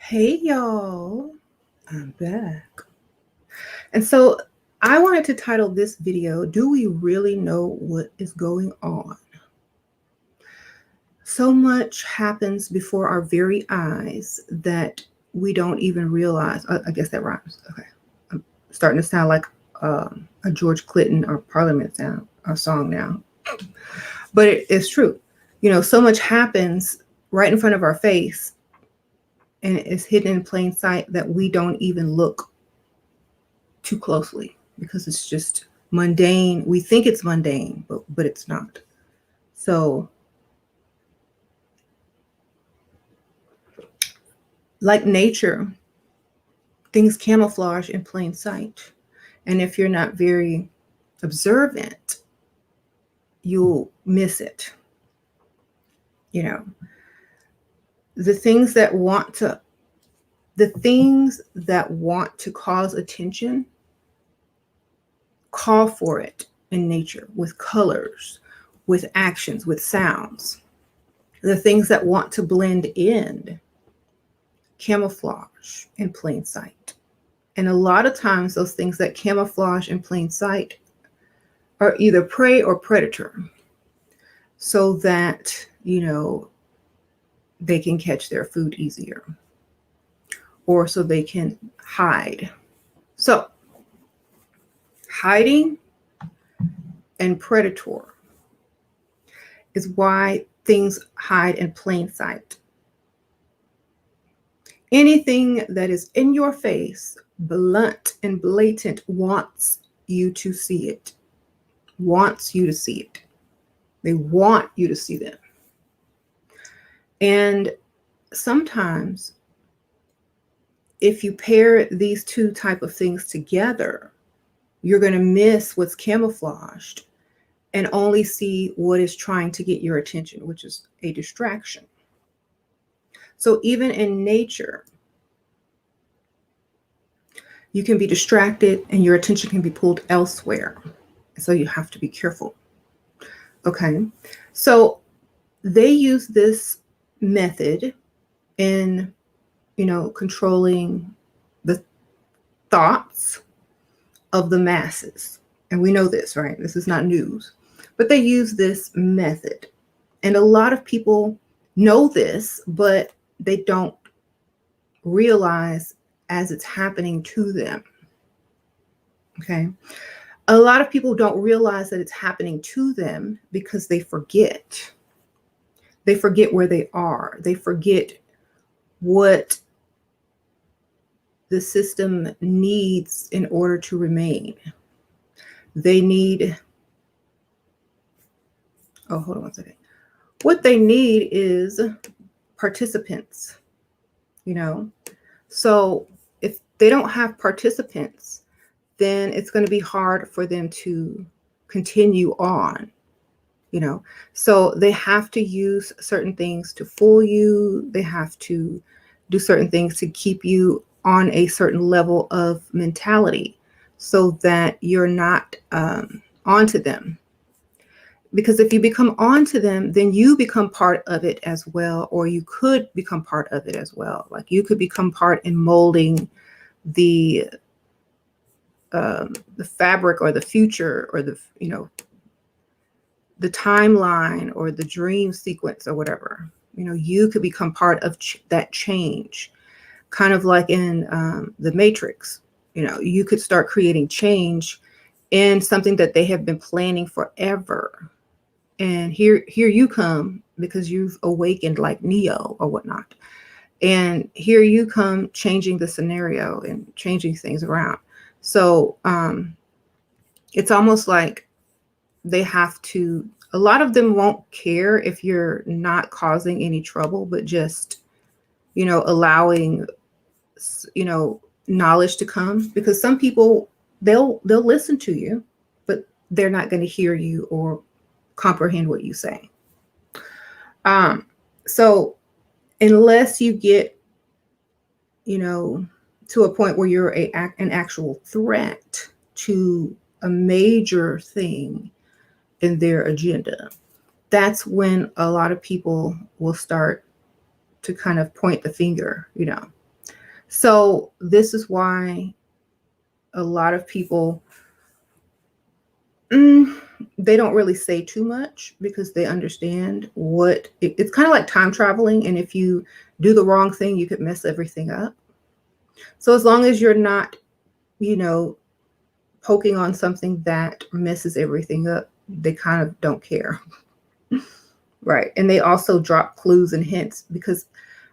Hey y'all, I'm back. And so I wanted to title this video, Do We Really Know What Is Going On? So much happens before our very eyes that we don't even realize. I guess that rhymes. Okay. I'm starting to sound like a George Clinton or Parliament song now. But it's true. So much happens right in front of our face and it's hidden in plain sight that we don't even look too closely because it's just mundane. We think it's mundane, but it's not. So like nature, things camouflage in plain sight. And if you're not very observant, you'll miss it. The things that want to cause attention call for it in nature with colors, with actions, with sounds. The things that want to blend in camouflage in plain sight. And a lot of times those things that camouflage in plain sight are either prey or predator, so that, they can catch their food easier, or so they can hide. So hiding and predator is why things hide in plain sight. Anything that is in your face, blunt and blatant, wants you to see it. Wants you to see it. They want you to see them. And sometimes if you pair these two type of things together, you're going to miss what's camouflaged and only see what is trying to get your attention, which is a distraction. So even in nature, you can be distracted and your attention can be pulled elsewhere. So you have to be careful. Okay. So they use this method in, controlling the thoughts of the masses. And we know this, right? This is not news. But they use this method. And a lot of people know this, but they don't realize as it's happening to them. Okay. A lot of people don't realize that it's happening to them because they forget. They forget where they are. They forget what the system needs in order to remain. They need, hold on one second. What they need is participants, So if they don't have participants, then it's going to be hard for them to continue on, So they have to use certain things to fool you. They have to do certain things to keep you on a certain level of mentality so that you're not onto them. Because if you become onto them, then you become part of it as well, or you could become part of it as well. Like you could become part in molding the fabric or the future or the timeline or the dream sequence or whatever. You could become part of that change, kind of like in the Matrix. You could start creating change in something that they have been planning forever. And here you come because you've awakened like Neo or whatnot. And here you come changing the scenario and changing things around. So it's almost like they have to, a lot of them won't care if you're not causing any trouble, but just, allowing, knowledge to come, because some people, they'll listen to you, but they're not going to hear you or comprehend what you say. So unless you get, to a point where you're an actual threat to a major thing in their agenda, that's when a lot of people will start to kind of point the finger, So this is why a lot of people, they don't really say too much because they understand what it's kind of like time traveling. And if you do the wrong thing, you could mess everything up. So as long as you're not, poking on something that messes everything up, they kind of don't care. Right. And they also drop clues and hints because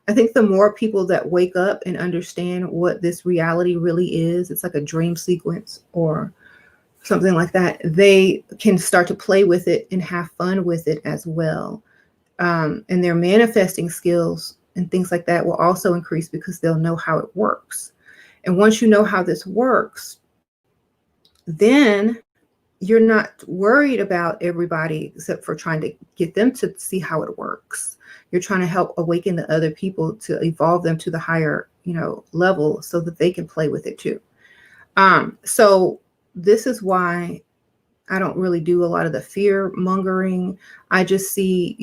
I think the more people that wake up and understand what this reality really is, it's like a dream sequence or something like that, they can start to play with it and have fun with it as well. And their manifesting skills and things like that will also increase because they'll know how it works. And once you know how this works, then you're not worried about everybody except for trying to get them to see how it works. You're trying to help awaken the other people to evolve them to the higher, level so that they can play with it too. So this is why I don't really do a lot of the fear mongering. I just see,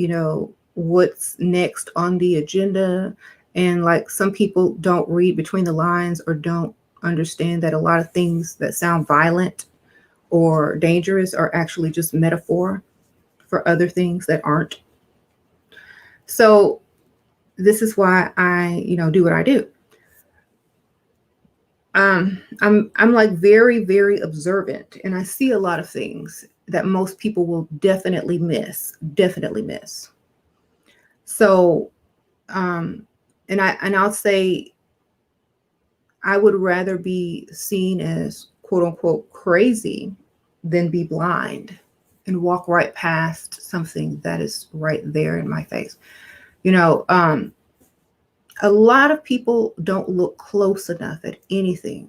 what's next on the agenda. And like some people don't read between the lines or don't understand that a lot of things that sound violent or dangerous are actually just metaphor for other things that aren't. So this is why I, do what I do. I'm like very, very observant, and I see a lot of things that most people will definitely miss. So, and I'll say I would rather be seen as quote unquote crazy than be blind and walk right past something that is right there in my face. A lot of people don't look close enough at anything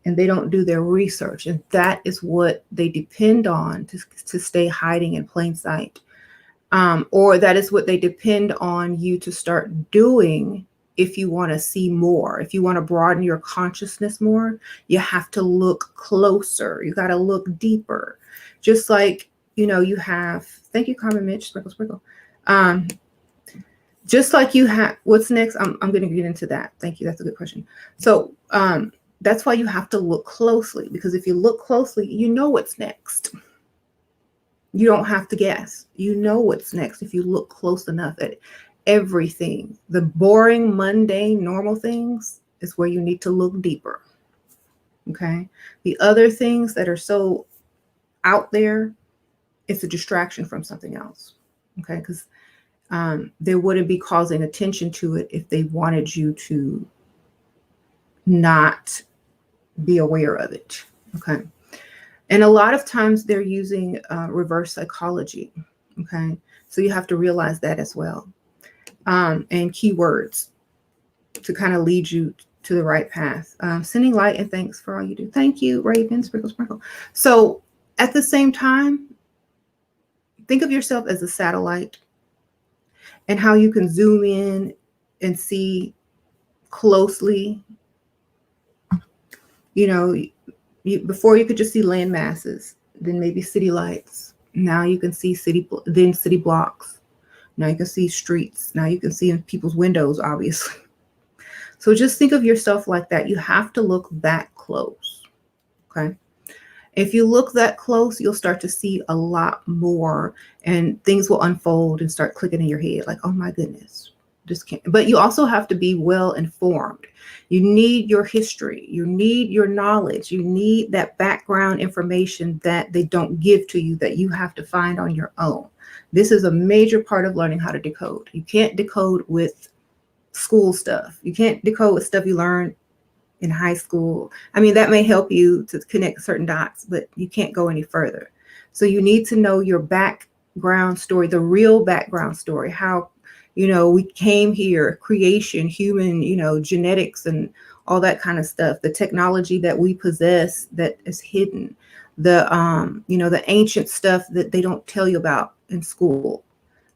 and they don't do their research. And that is what they depend on to stay hiding in plain sight. Or that is what they depend on you to start doing. If you want to see more, if you want to broaden your consciousness more, you have to look closer. You got to look deeper. Just like, you have, thank you, Carmen Mitch, sprinkle. Just like you have, what's next? I'm going to get into that. Thank you. That's a good question. So that's why you have to look closely, because if you look closely, you know what's next. You don't have to guess. You know what's next if you look close enough at everything. The boring, mundane, normal things is where you need to look deeper. Okay. The other things that are so out there, it's a distraction from something else. Okay. Because they wouldn't be causing attention to it if they wanted you to not be aware of it. Okay. And a lot of times they're using reverse psychology. Okay. So you have to realize that as well. And keywords to kind of lead you to the right path. Sending light and thanks for all you do. Thank you, Raven, sprinkle. So at the same time, think of yourself as a satellite and how you can zoom in and see closely. Before you could just see land masses, then maybe city lights. Now you can see city blocks. Now you can see streets. Now you can see in people's windows, obviously. So just think of yourself like that. You have to look that close. Okay. If you look that close, you'll start to see a lot more and things will unfold and start clicking in your head like, oh my goodness, just can't. But you also have to be well informed. You need your history. You need your knowledge. You need that background information that they don't give to you, that you have to find on your own. This is a major part of learning how to decode. You can't decode with school stuff. You can't decode with stuff you learn in high school. I mean, that may help you to connect certain dots, but you can't go any further. So you need to know your background story, the real background story, how, we came here, creation, human, genetics and all that kind of stuff, the technology that we possess that is hidden, the, the ancient stuff that they don't tell you about in school.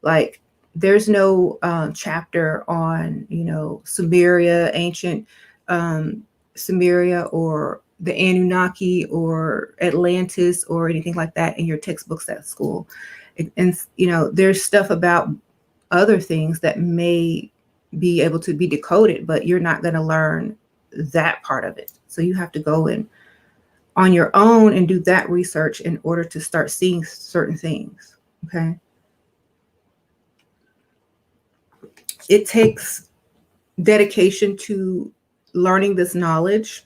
Like there's no chapter on, Sumeria, ancient Sumeria or the Anunnaki or Atlantis or anything like that in your textbooks at school. And there's stuff about other things that may be able to be decoded, but you're not going to learn that part of it. So you have to go in on your own and do that research in order to start seeing certain things. Okay. It takes dedication to learning this knowledge.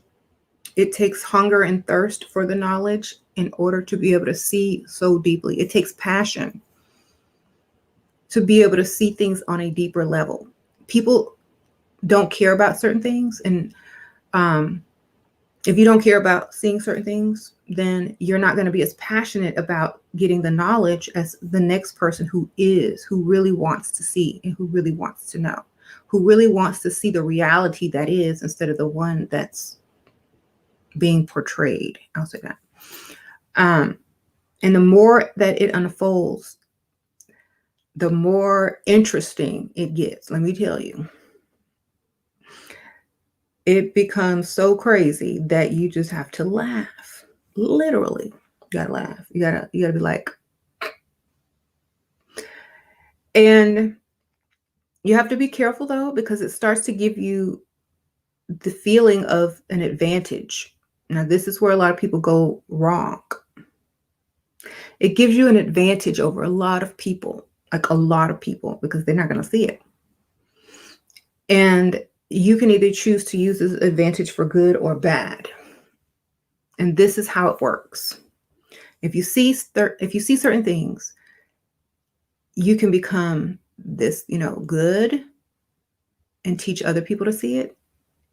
It takes hunger and thirst for the knowledge in order to be able to see so deeply. It takes passion to be able to see things on a deeper level. People don't care about certain things. And if you don't care about seeing certain things, then you're not going to be as passionate about getting the knowledge as the next person who really wants to see and who really wants to know, who really wants to see the reality that is instead of the one that's being portrayed. I'll say that. And the more that it unfolds, the more interesting it gets. Let me tell you. It becomes so crazy that you just have to laugh. Literally, you gotta laugh. You gotta be like, and you have to be careful though, because it starts to give you the feeling of an advantage. Now, this is where a lot of people go wrong. It gives you an advantage over a lot of people, like a lot of people, because they're not going to see it. And you can either choose to use this advantage for good or bad. And this is how it works. If you see certain things, you can become this, good and teach other people to see it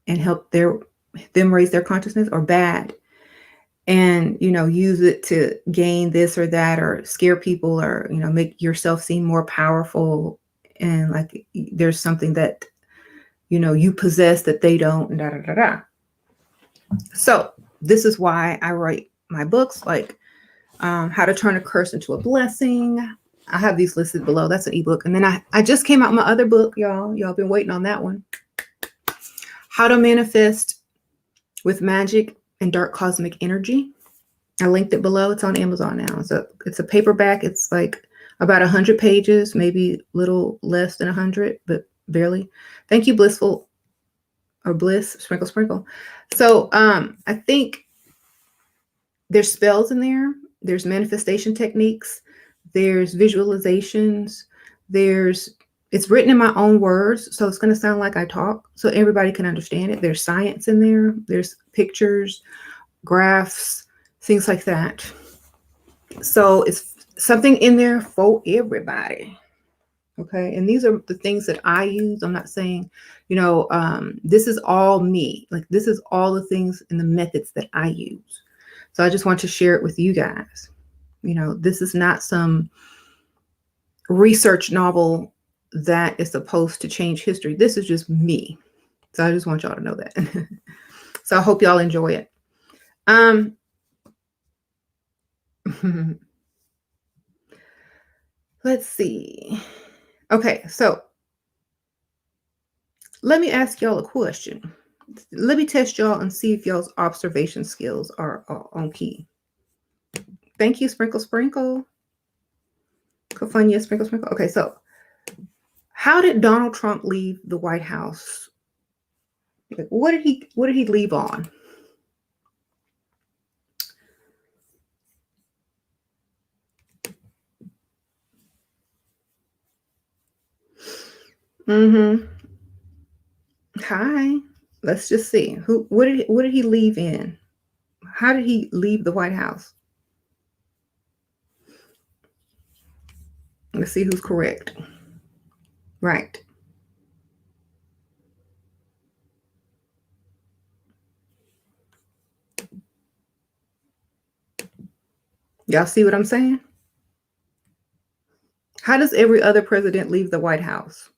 and help them raise their consciousness, or bad and, use it to gain this or that, or scare people, or, make yourself seem more powerful. And like, there's something that, you possess that they don't, and da, da, da, da. So this is why I write my books, like How to Turn a Curse into a Blessing. I have these listed below. That's an ebook. And then I just came out with my other book, y'all. Y'all been waiting on that one. How to Manifest with Magic and Dark Cosmic Energy. I linked it below. It's on Amazon now. It's a paperback. It's like about 100 pages, maybe a little less than 100, but barely. Thank you, Blissful, or Bliss, Sprinkle, Sprinkle. So I think there's spells in there. There's manifestation techniques. There's visualizations. It's written in my own words, so it's going to sound like I talk, so everybody can understand it. There's science in there. There's pictures, graphs, things like that. So it's something in there for everybody. Okay. And these are the things that I use. I'm not saying, this is all me. Like, this is all the things and the methods that I use. So I just want to share it with you guys. This is not some research novel that is supposed to change history. This is just me. So I just want y'all to know that. So I hope y'all enjoy it. Let's see. Okay, so let me ask y'all a question. Let me test y'all and see if y'all's observation skills are on key. Thank you, Sprinkle Sprinkle. Kofunya, Sprinkle Sprinkle. Okay, so how did Donald Trump leave the White House? Like, what did he leave on? Hi. Let's just see. What did he leave in? How did he leave the White House? Let's see who's correct. Right. Y'all see what I'm saying? How does every other president leave the White House?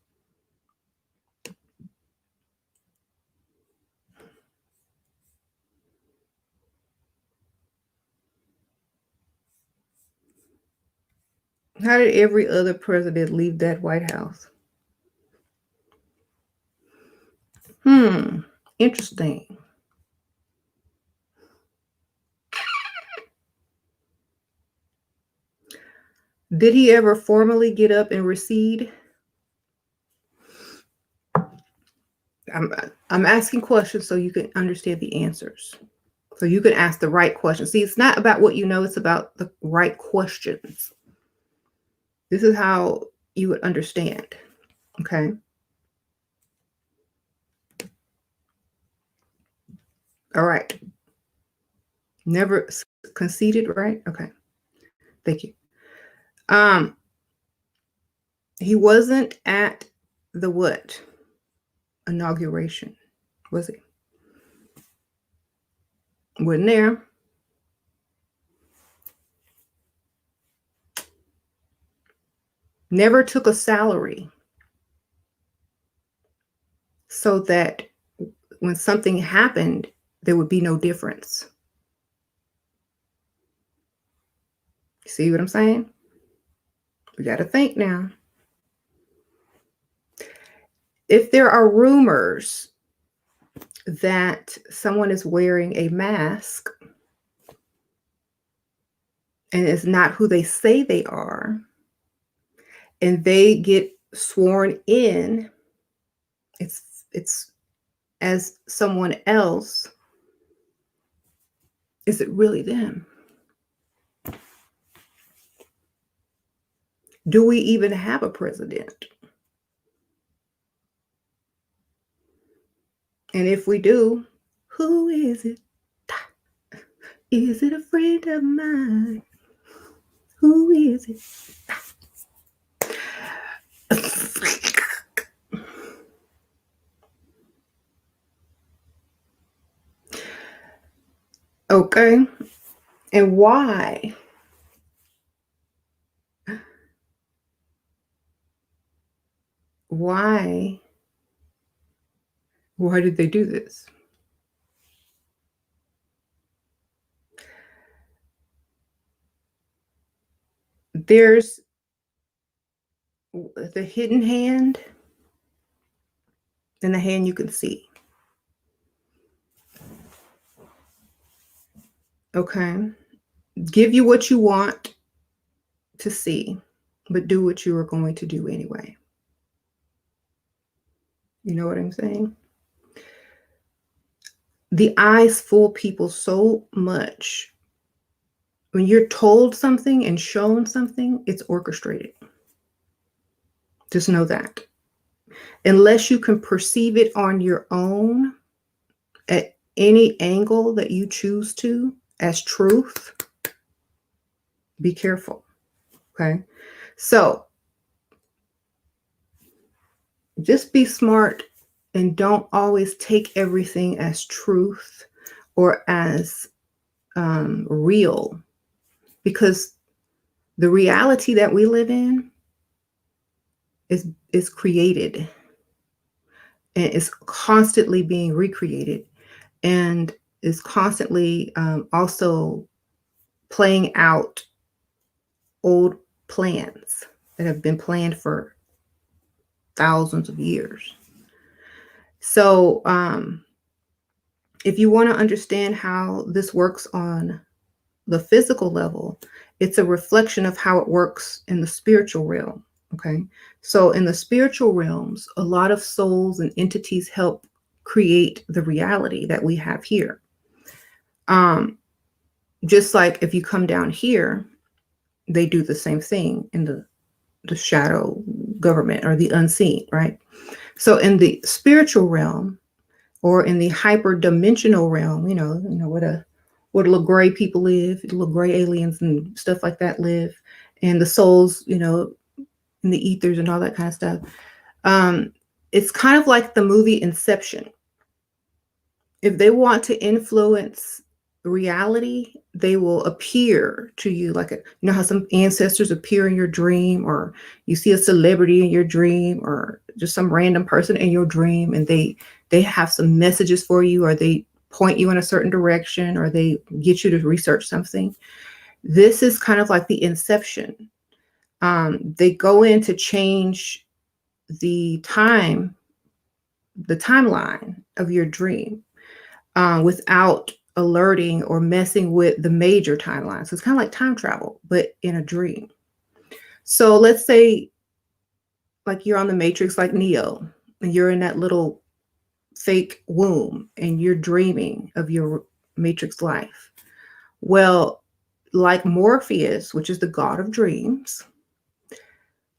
How did every other president leave that White House? Interesting. Did he ever formally get up and recede? I'm asking questions so you can understand the answers. So you can ask the right questions. See, it's not about what you know, it's about the right questions. This is how you would understand. Okay. All right. Never conceded, right? Okay. Thank you. He wasn't at the what? Inauguration, was he? Wasn't there. Never took a salary so that when something happened, there would be no difference. See what I'm saying? We got to think now. If there are rumors that someone is wearing a mask and is not who they say they are, and they get sworn in, it's as someone else, is it really them? Do we even have a president? And if we do, who is it? Is it a friend of mine? Who is it? Okay. And why? Why? Why did they do this? There's the hidden hand and the hand you can see. Okay. Give you what you want to see, but do what you are going to do anyway. You know what I'm saying? The eyes fool people so much. When you're told something and shown something, it's orchestrated. Just know that. Unless you can perceive it on your own at any angle that you choose to as truth, be careful. Okay. So just be smart and don't always take everything as truth or as real, because the reality that we live in is created and is constantly being recreated and is constantly also playing out old plans that have been planned for thousands of years. So if you want to understand how this works on the physical level, it's a reflection of how it works in the spiritual realm. Okay. So in the spiritual realms, a lot of souls and entities help create the reality that we have here. Just like if you come down here, they do the same thing in the shadow government or the unseen, right? So in the spiritual realm or in the hyperdimensional realm, you know, where the little gray people live, the little gray aliens and stuff like that live, and the souls, you know, in the ethers and all that kind of stuff. It's kind of like the movie Inception. If they want to influence reality, they will appear to you like you know how some ancestors appear in your dream, or you see a celebrity in your dream, or just some random person in your dream, and they have some messages for you, or they point you in a certain direction, or they get you to research something. This is kind of like the Inception. They go in to change the timeline of your dream without alerting or messing with the major timeline. So it's kind of like time travel, but in a dream. So let's say like you're on the Matrix like Neo, and you're in that little fake womb and you're dreaming of your matrix life. Well, like Morpheus, which is the god of dreams,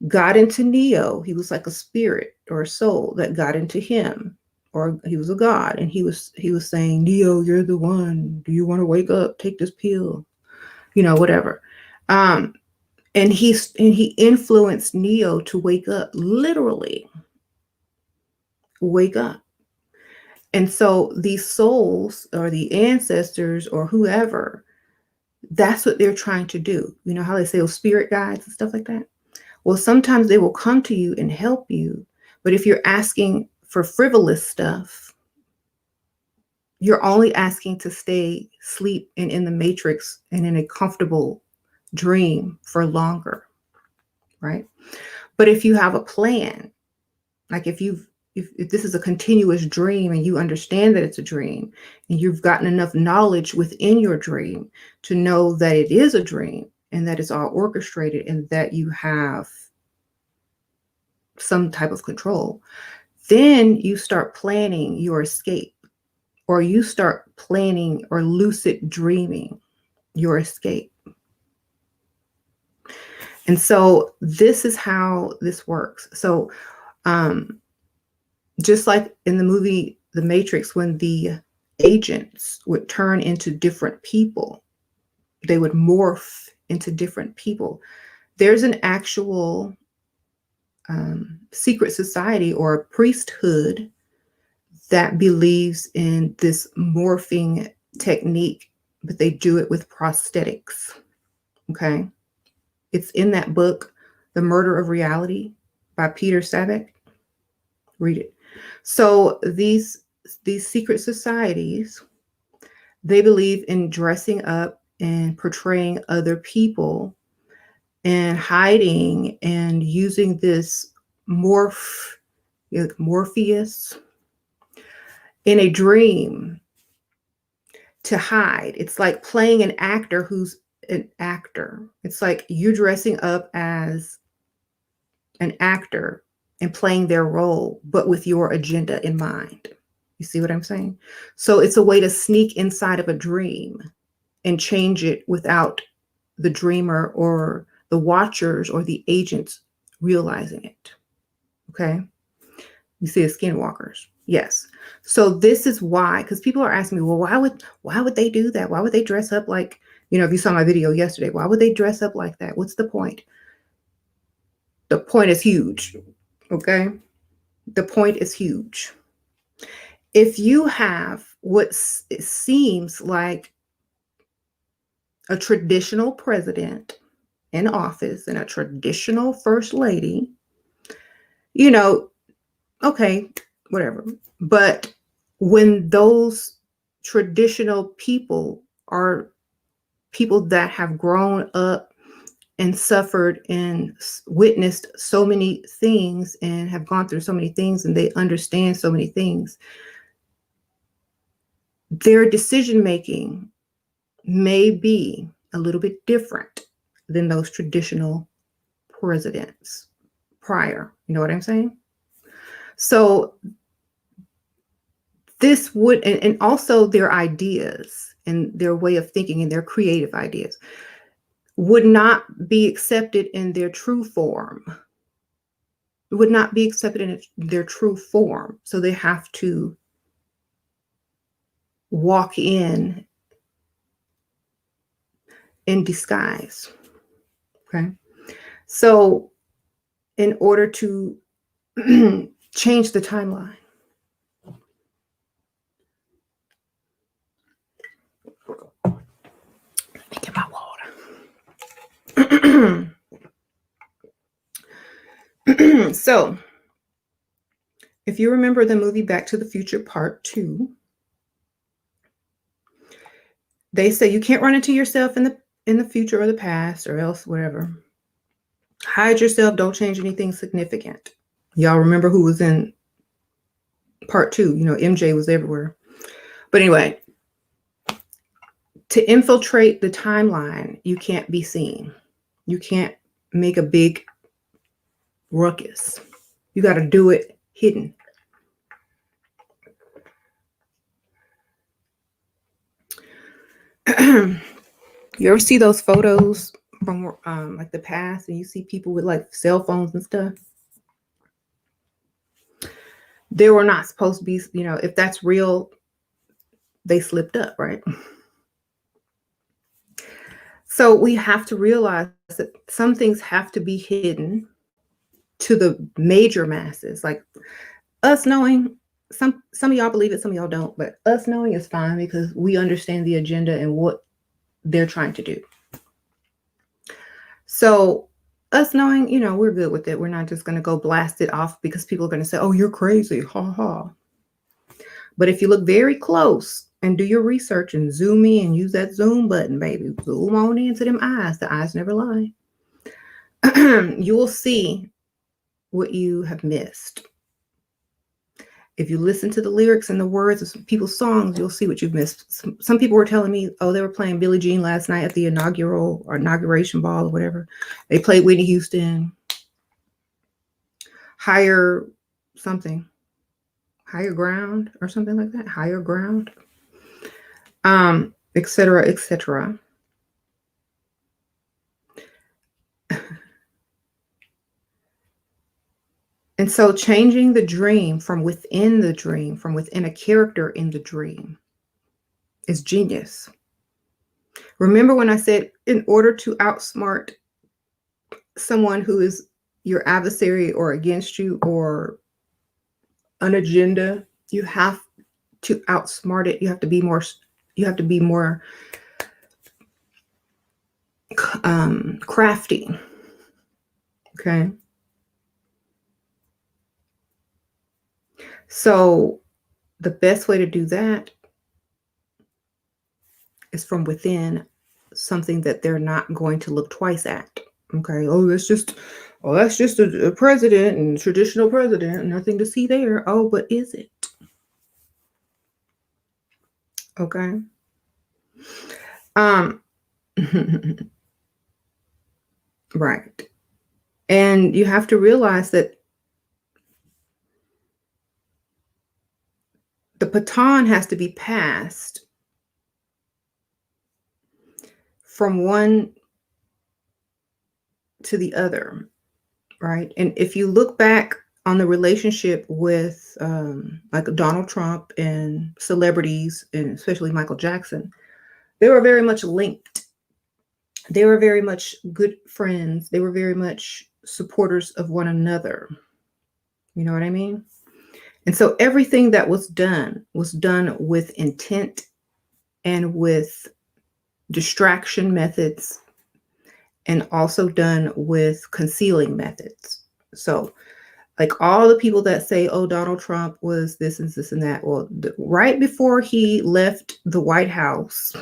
got into Neo. He was like a spirit or a soul that got into him, or he was a god, and he was saying, Neo, you're the one. Do you want to wake up? Take this pill, whatever. And he influenced Neo to wake up, literally wake up. And so these souls or the ancestors or whoever, that's what they're trying to do. You know how they say, spirit guides and stuff like that? Well, sometimes they will come to you and help you. But if you're asking for frivolous stuff, you're only asking to stay asleep and in the matrix and in a comfortable dream for longer, right? But if you have a plan, like if this is a continuous dream and you understand that it's a dream and you've gotten enough knowledge within your dream to know that it is a dream and that it's all orchestrated and that you have some type of control, then you start planning your escape, or you start planning or lucid dreaming your escape. And so this is how this works. So just like in the movie The Matrix, when the agents would turn into different people, they would morph into different people. There's an actual secret society or priesthood that believes in this morphing technique, but they do it with prosthetics. Okay. It's in that book, The Murder of Reality by Peter Sabeck. Read it. So these secret societies, they believe in dressing up and portraying other people and hiding and using this Morpheus in a dream to hide. It's like playing an actor who's an actor. It's like you dressing up as an actor and playing their role, but with your agenda in mind. You see what I'm saying? So it's a way to sneak inside of a dream and change it without the dreamer or the watchers or the agents realizing it. Okay. You see the skinwalkers. Yes. So this is why, because people are asking me, well, why would they do that? Why would they dress up like, if you saw my video yesterday, why would they dress up like that? What's the point? The point is huge. Okay. The point is huge. If you have what seems like a traditional president in office and a traditional first lady, okay, whatever. But when those traditional people are people that have grown up and suffered and witnessed so many things and have gone through so many things and they understand so many things, their decision making may be a little bit different than those traditional presidents prior. You know what I'm saying? So this would, and also their ideas and their way of thinking and their creative ideas would not be accepted in their true form. It would not be accepted in their true form. So they have to walk in disguise. Okay. So in order to change the timeline, let me get my water. So if you remember the movie Back to the Future Part 2, they say you can't run into yourself in the future or the past or else whatever. Hide yourself. Don't change anything significant. Y'all remember who was in Part 2? MJ was everywhere. But anyway, to infiltrate the timeline, you can't be seen. You can't make a big ruckus. You got to do it hidden. You ever see those photos from like the past, and you see people with like cell phones and stuff? They were not supposed to be, if that's real, they slipped up, right? So we have to realize that some things have to be hidden to the major masses. Like us knowing, some of y'all believe it, some of y'all don't, but us knowing is fine because we understand the agenda and what they're trying to do. So us knowing, we're good with it. We're not just going to go blast it off because people are going to say, oh, you're crazy. Ha ha. But if you look very close and do your research and zoom in, use that zoom button, baby. Zoom on into them eyes. The eyes never lie. You will see what you have missed. If you listen to the lyrics and the words of people's songs, you'll see what you've missed. Some people were telling me, oh, they were playing Billie Jean last night at the inauguration ball or whatever. They played Whitney Houston, Higher Ground or something like that. Higher Ground, etc., etc. And so changing the dream from within the dream, from within a character in the dream, is genius. Remember when I said, in order to outsmart someone who is your adversary or against you or an agenda, you have to outsmart it. You have to be more crafty. Okay. So the best way to do that is from within something that they're not going to look twice at. Okay. Oh, that's just a president and traditional president. Nothing to see there. Oh, but is it? Okay. Right. And you have to realize that the baton has to be passed from one to the other, right? And if you look back on the relationship with like Donald Trump and celebrities, and especially Michael Jackson, they were very much linked. They were very much good friends. They were very much supporters of one another. You know what I mean? And so everything that was done with intent and with distraction methods, and also done with concealing methods. So like all the people that say, oh, Donald Trump was this and this and that. Well, right before he left the White House,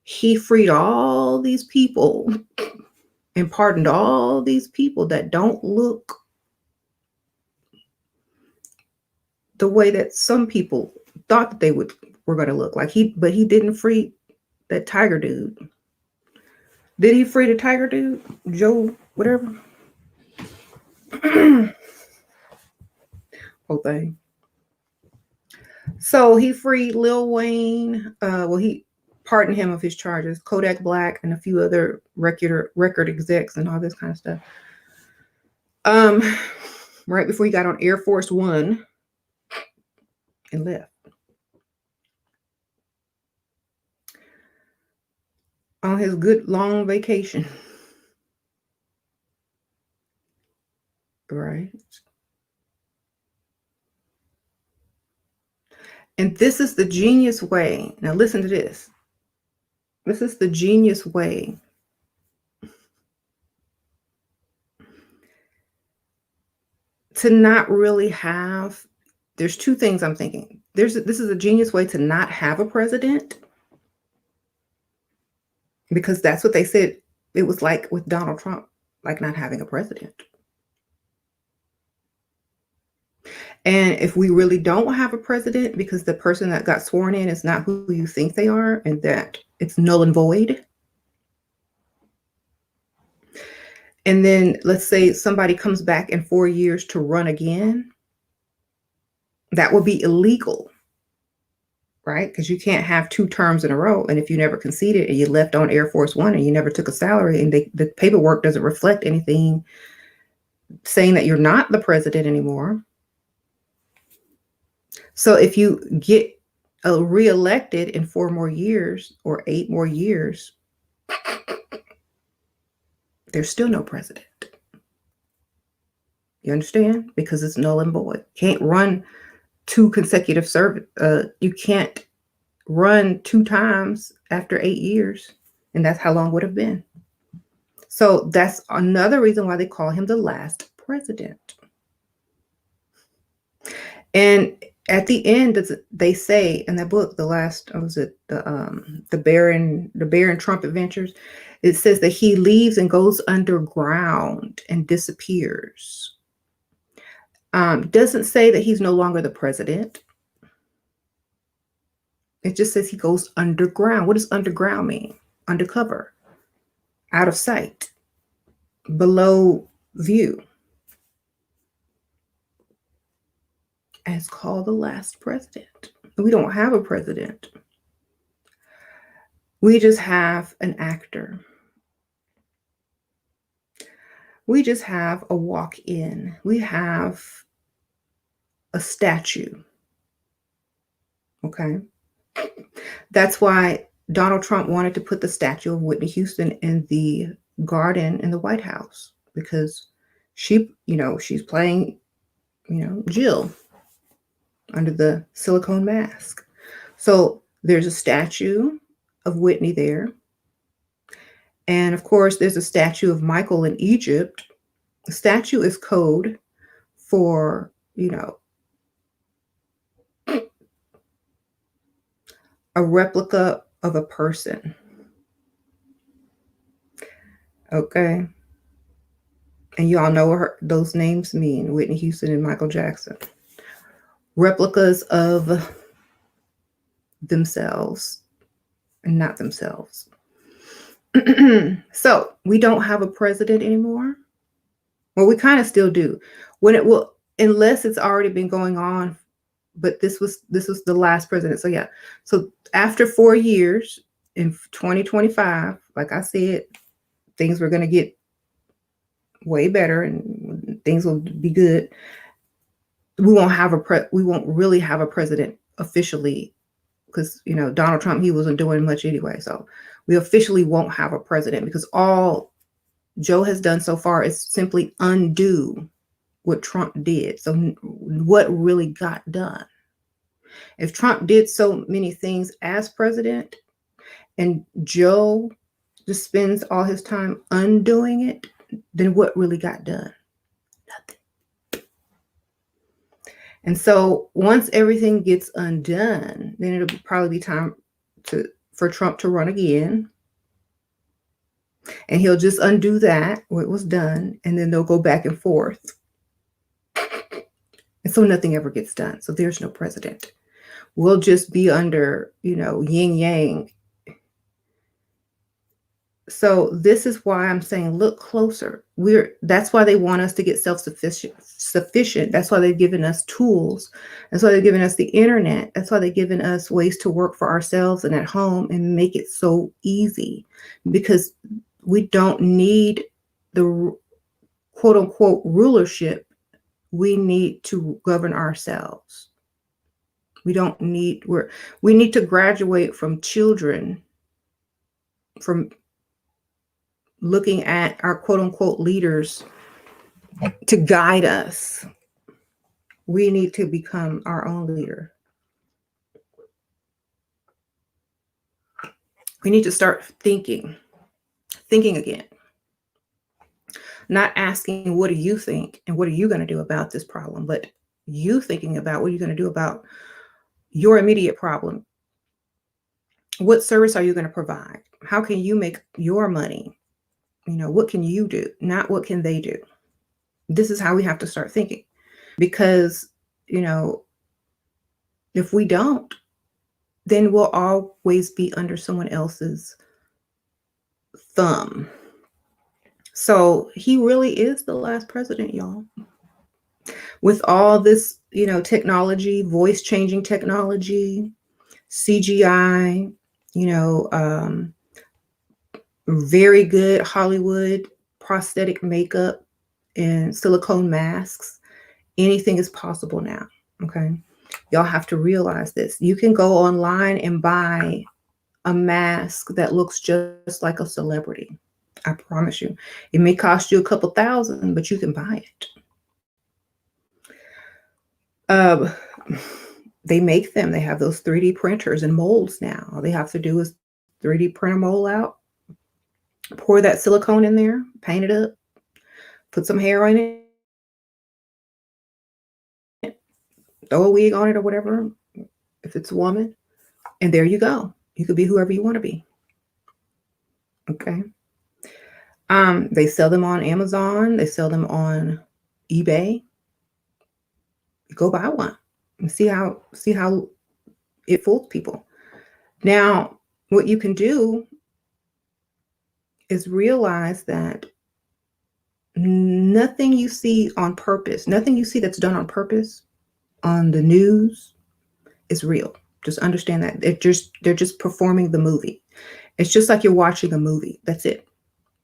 he freed all these people and pardoned all these people that don't look the way that some people thought that they were going to look like. But he didn't free that tiger dude. Did he free the tiger dude? Joe, whatever. Whole thing. So he freed Lil Wayne. He pardoned him of his charges. Kodak Black and a few other record execs and all this kind of stuff. Right before he got on Air Force One and left. On his good long vacation. Right. And this is the genius way. Now listen to this. This is the genius way to not really have. There's two things I'm thinking. This is a genius way to not have a president, because that's what they said it was like with Donald Trump, like not having a president. And if we really don't have a president because the person that got sworn in is not who you think they are, and that it's null and void. And then let's say somebody comes back in 4 years to run again. That would be illegal. right? Because you can't have 2 terms in a row. And if you never conceded and you left on Air Force One and you never took a salary and the paperwork doesn't reflect anything saying that you're not the president anymore. So if you get reelected in 4 more years or 8 more years, there's still no president. You understand? Because it's null and void. Can't run 2 consecutive service. You can't run 2 times after 8 years. And that's how long it would have been. So that's another reason why they call him the last president. And at the end, they say in that book, the last, was it the Baron Trump Adventures? It says that he leaves and goes underground and disappears. Doesn't say that he's no longer the president. It just says he goes underground. What does underground mean? Undercover, out of sight, below view. And it's called the last president. We don't have a president. We just have an actor. We just have a walk-in. We have a statue. Okay. That's why Donald Trump wanted to put the statue of Whitney Houston in the garden in the White House, because she's playing, Jill under the silicone mask. So there's a statue of Whitney there. And of course, there's a statue of Michael in Egypt. The statue is code for, a replica of a person. Okay. And you all know what those names mean, Whitney Houston and Michael Jackson. Replicas of themselves and not themselves. So we don't have a president anymore. Well, we kind of still do. When it will, unless it's already been going on, but this was the last president. So yeah. So after 4 years in 2025, like I said, things were going to get way better and things will be good. We won't really have a president officially, because Donald Trump, he wasn't doing much anyway. So we officially won't have a president, because all Joe has done so far is simply undo what Trump did. So what really got done? If Trump did so many things as president and Joe just spends all his time undoing it, then what really got done? Nothing. And so once everything gets undone, then it'll probably be time for Trump to run again. And he'll just undo that, what was done, and then they'll go back and forth. And so nothing ever gets done. So there's no president. We'll just be under, yin yang. So this is why I'm saying, look closer. That's why they want us to get self-sufficient. That's why they've given us tools. That's why they've given us the internet. That's why they've given us ways to work for ourselves and at home and make it so easy, because we don't need the quote unquote rulership. We need to govern ourselves. We need to graduate from children, from looking at our quote unquote leaders to guide us. We need to become our own leader. We need to start thinking again. Not asking, what do you think? And what are you going to do about this problem? But you thinking about, what are you going to do about your immediate problem? What service are you going to provide? How can you make your money? What can you do? Not what can they do? This is how we have to start thinking. Because, if we don't, then we'll always be under someone else's thumb. So he really is the last president, y'all. With all this, technology, voice changing technology, CGI, very good Hollywood prosthetic makeup and silicone masks. Anything is possible now. Okay. Y'all have to realize this. You can go online and buy a mask that looks just like a celebrity. I promise you. It may cost you a couple thousand, but you can buy it. They make them. They have those 3D printers and molds now. All they have to do is 3D print a mold out, pour that silicone in there, paint it up, put some hair on it, throw a wig on it or whatever, if it's a woman, and there you go. You could be whoever you want to be. Okay. They sell them on Amazon. They sell them on eBay. You go buy one and see how it fools people. Now, what you can do is realize that nothing you see on purpose, nothing you see that's done on purpose on the news is real. Just understand that they're just performing the movie. It's just like you're watching a movie. That's it.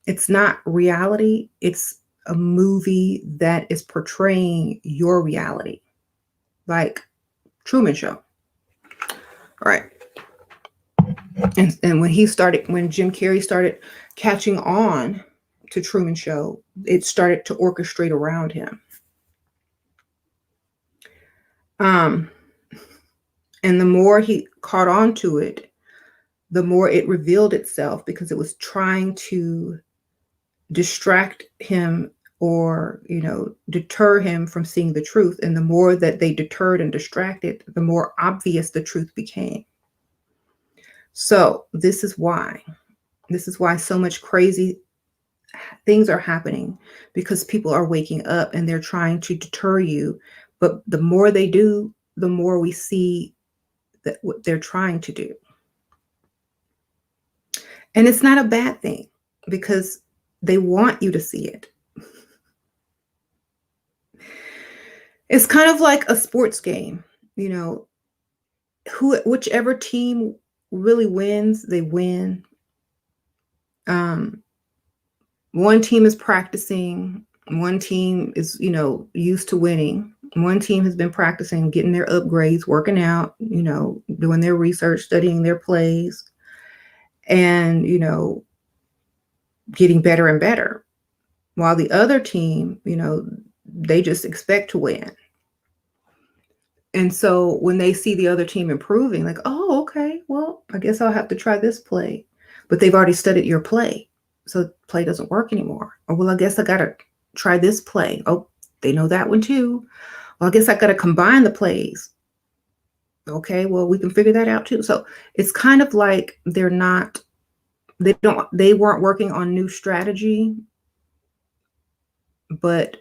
It's not reality. It's a movie that is portraying your reality, like Truman Show. All right. And when Jim Carrey started catching on to Truman Show, it started to orchestrate around him. And the more he caught on to it, the more it revealed itself, because it was trying to distract him or, deter him from seeing the truth. And the more that they deterred and distracted, the more obvious the truth became. So this is why so much crazy things are happening, because people are waking up and they're trying to deter you. But the more they do, the more we see that what they're trying to do. And it's not a bad thing, because they want you to see it. It's kind of like a sports game, whichever team really wins, they win. One team is practicing, one team is, used to winning. One team has been practicing, getting their upgrades, working out, doing their research, studying their plays, and, getting better and better. While the other team, they just expect to win. And so when they see the other team improving, like, oh, okay, well, I guess I'll have to try this play. But they've already studied your play, so the play doesn't work anymore. Or, well, I guess I got to try this play. Oh, they know that one too. Well, I guess I got to combine the plays. Okay, well, we can figure that out too. So it's kind of like they weren't working on new strategy, but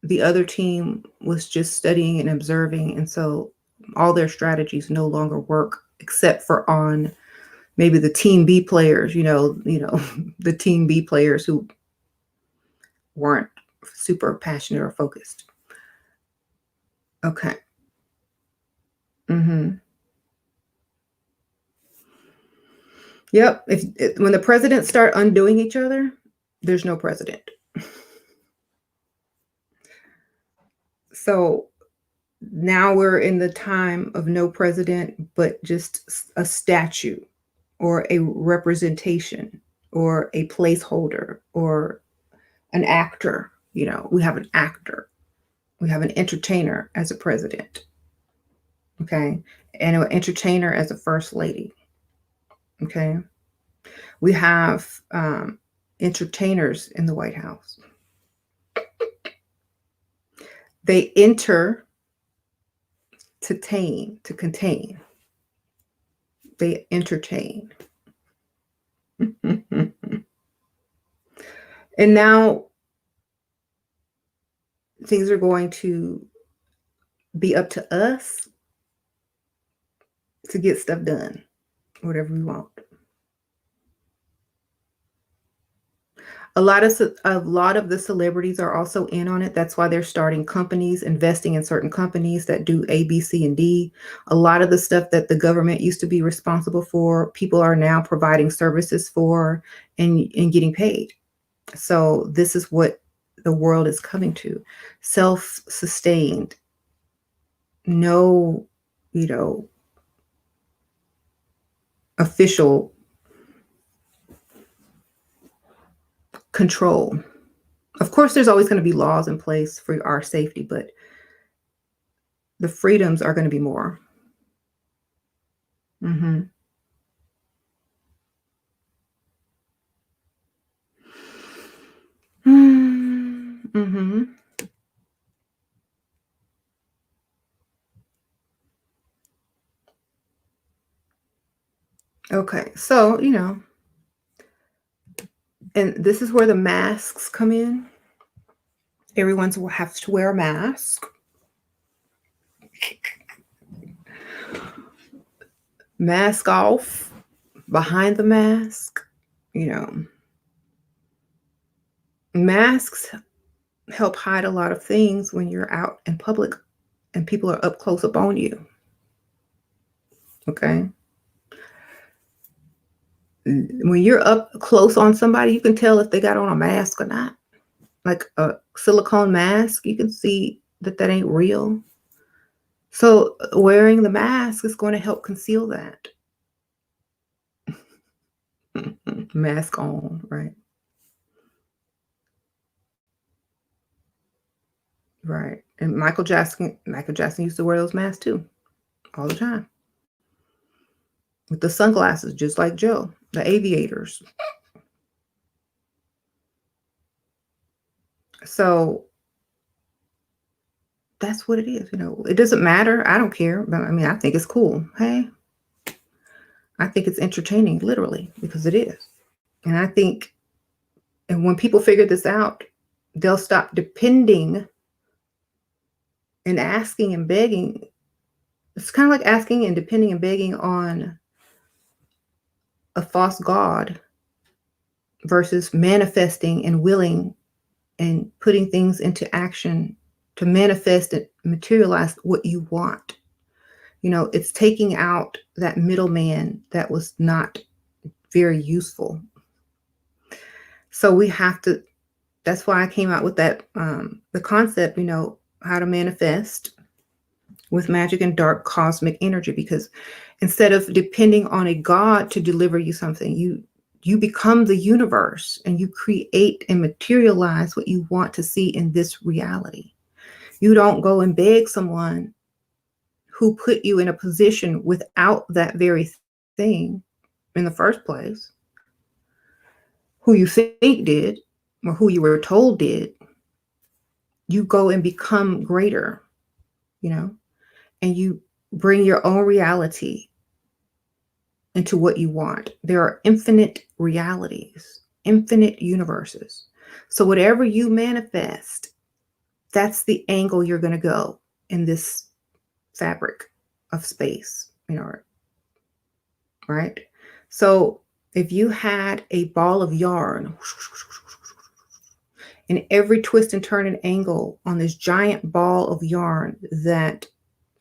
the other team was just studying and observing. And so all their strategies no longer work, except for on maybe the team B players, the team B players who weren't super passionate or focused. Okay. Yep. When the presidents start undoing each other, there's no president. So now we're in the time of no president, but just a statue or a representation or a placeholder or an actor. We have an actor. We have an entertainer as a president. Okay. And an entertainer as a first lady. Okay. We have entertainers in the White House. They enter to contain. They entertain. And now things are going to be up to us to get stuff done, whatever we want. A lot of the celebrities are also in on it. That's why they're starting companies, investing in certain companies that do A, B, C, and D. A lot of the stuff that the government used to be responsible for, people are now providing services for and getting paid. So this is what the world is coming to. Self-sustained. No, official control. Of course, there's always going to be laws in place for our safety, but the freedoms are going to be more. Mm-hmm. Mm-hmm. Okay, so, and this is where the masks come in. Everyone's will have to wear a mask. Mask off, behind the mask, masks help hide a lot of things when you're out in public and people are up close up on you. Okay. When you're up close on somebody, you can tell if they got on a mask or not. Like a silicone mask, you can see that ain't real. So wearing the mask is going to help conceal that. Mask on, right? Right. And Michael Jackson used to wear those masks too, all the time. With the sunglasses, just like Joe, the aviators. So that's what it is. It doesn't matter. I don't care. But I mean, I think it's cool. Hey, I think it's entertaining, literally, because it is. And I think, and when people figure this out, they'll stop depending and asking and begging. It's kind of like asking and depending and begging on a false god versus manifesting and willing and putting things into action to manifest and materialize what you want. It's taking out that middleman that was not very useful. So we have to, that's why I came out with that, the concept, how to manifest with magic and dark cosmic energy, because instead of depending on a god to deliver you something, you become the universe and you create and materialize what you want to see in this reality. You don't go and beg someone who put you in a position without that very thing in the first place, who you think did, or who you were told did. You go and become greater, and you bring your own reality into what you want. There are infinite realities, infinite universes. So whatever you manifest, that's the angle you're going to go in this fabric of space, right? So if you had a ball of yarn and every twist and turn and angle on this giant ball of yarn that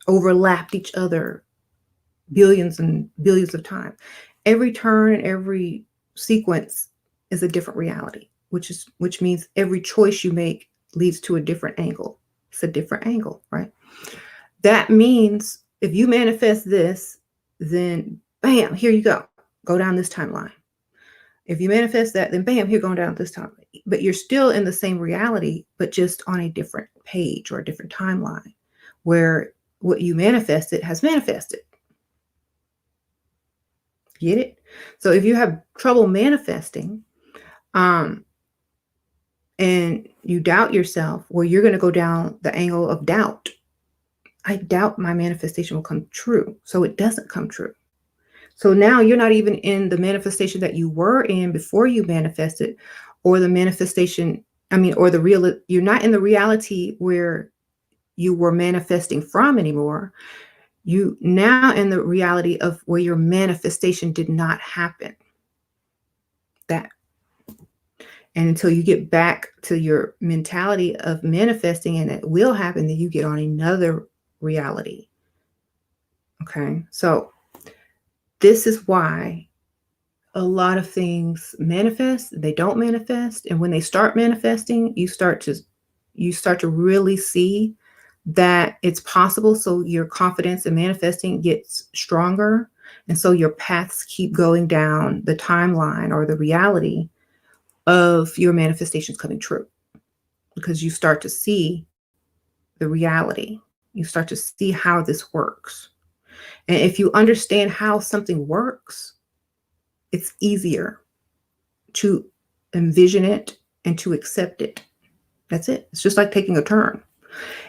overlapped each other billions and billions of times, every turn and every sequence is a different reality, which means every choice you make leads to a different angle. It's a different angle, right? That means if you manifest this, then bam, here you go. Go down this timeline. If you manifest that, then bam, here going down this timeline. But you're still in the same reality, but just on a different page or a different timeline where what you manifested has manifested. Get it? So if you have trouble manifesting, and you doubt yourself, well, you're going to go down the angle of doubt. I doubt my manifestation will come true. So it doesn't come true. So now you're not even in the manifestation that you were in before you manifested, or the manifestation, or the real, you're not in the reality where you were manifesting from anymore. You now in the reality of where your manifestation did not happen. That. And until you get back to your mentality of manifesting and it will happen, then you get on another reality. Okay. So this is why a lot of things manifest, they don't manifest. And when they start manifesting, you start to really see that it's possible. So your confidence in manifesting gets stronger. And so your paths keep going down the timeline or the reality of your manifestations coming true, because you start to see the reality. You start to see how this works. And if you understand how something works, it's easier to envision it and to accept it. That's it. It's just like taking a turn.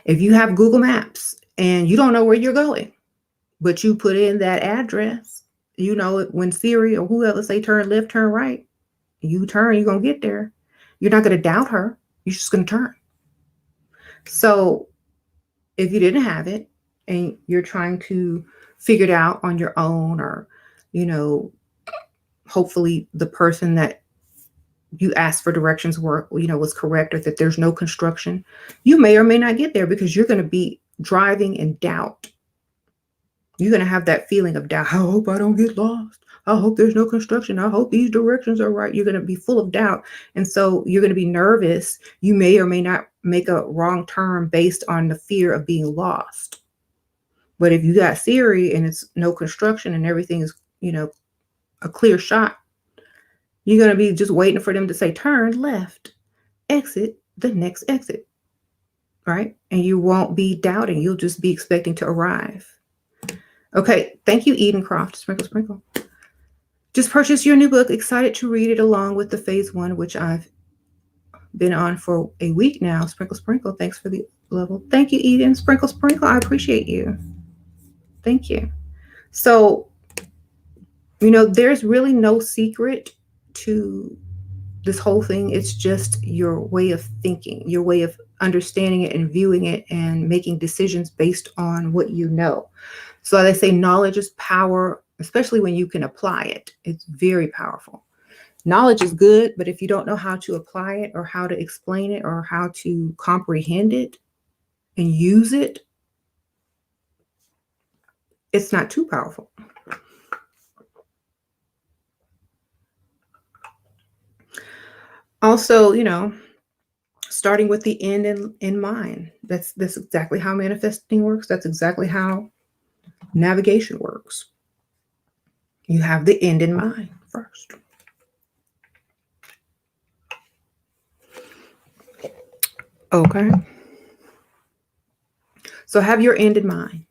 If you have Google Maps and you don't know where you're going, but you put in that address, you know, when Siri or whoever say turn left, turn right, you turn, you're going to get there. You're not going to doubt her. You're just going to turn. So if you didn't have it and you're trying to figure it out on your own, or, you know, hopefully the person that you asked for directions were, you know, was correct, or that there's no construction, you may or may not get there because you're going to be driving in doubt. You're going to have that feeling of doubt. I hope I don't get lost. I hope there's no construction. I hope these directions are right. You're going to be full of doubt. And so you're going to be nervous. You may or may not make a wrong turn based on the fear of being lost. But if you got Siri and it's no construction and everything is, you know, a clear shot, you're going to be just waiting for them to say, turn left, exit the next exit, right? And you won't be doubting. You'll just be expecting to arrive. Okay, thank you, Eden Croft. Sprinkle, sprinkle. Just purchase your new book. Excited to read it along with the phase 1, which I've been on for a week now. Sprinkle, sprinkle. Thanks for the level. Thank you, Eden. Sprinkle, sprinkle. I appreciate you. Thank you. So, you know, there's really no secret to this whole thing. It's just your way of thinking, your way of understanding it and viewing it and making decisions based on what you know. So they say knowledge is power, especially when you can apply it. It's very powerful. Knowledge is good, but if you don't know how to apply it or how to explain it or how to comprehend it and use it, it's not too powerful. Also, you know, starting with the end in mind. That's exactly how manifesting works. That's exactly how navigation works. You have the end in mind first. Okay. So have your end in mind.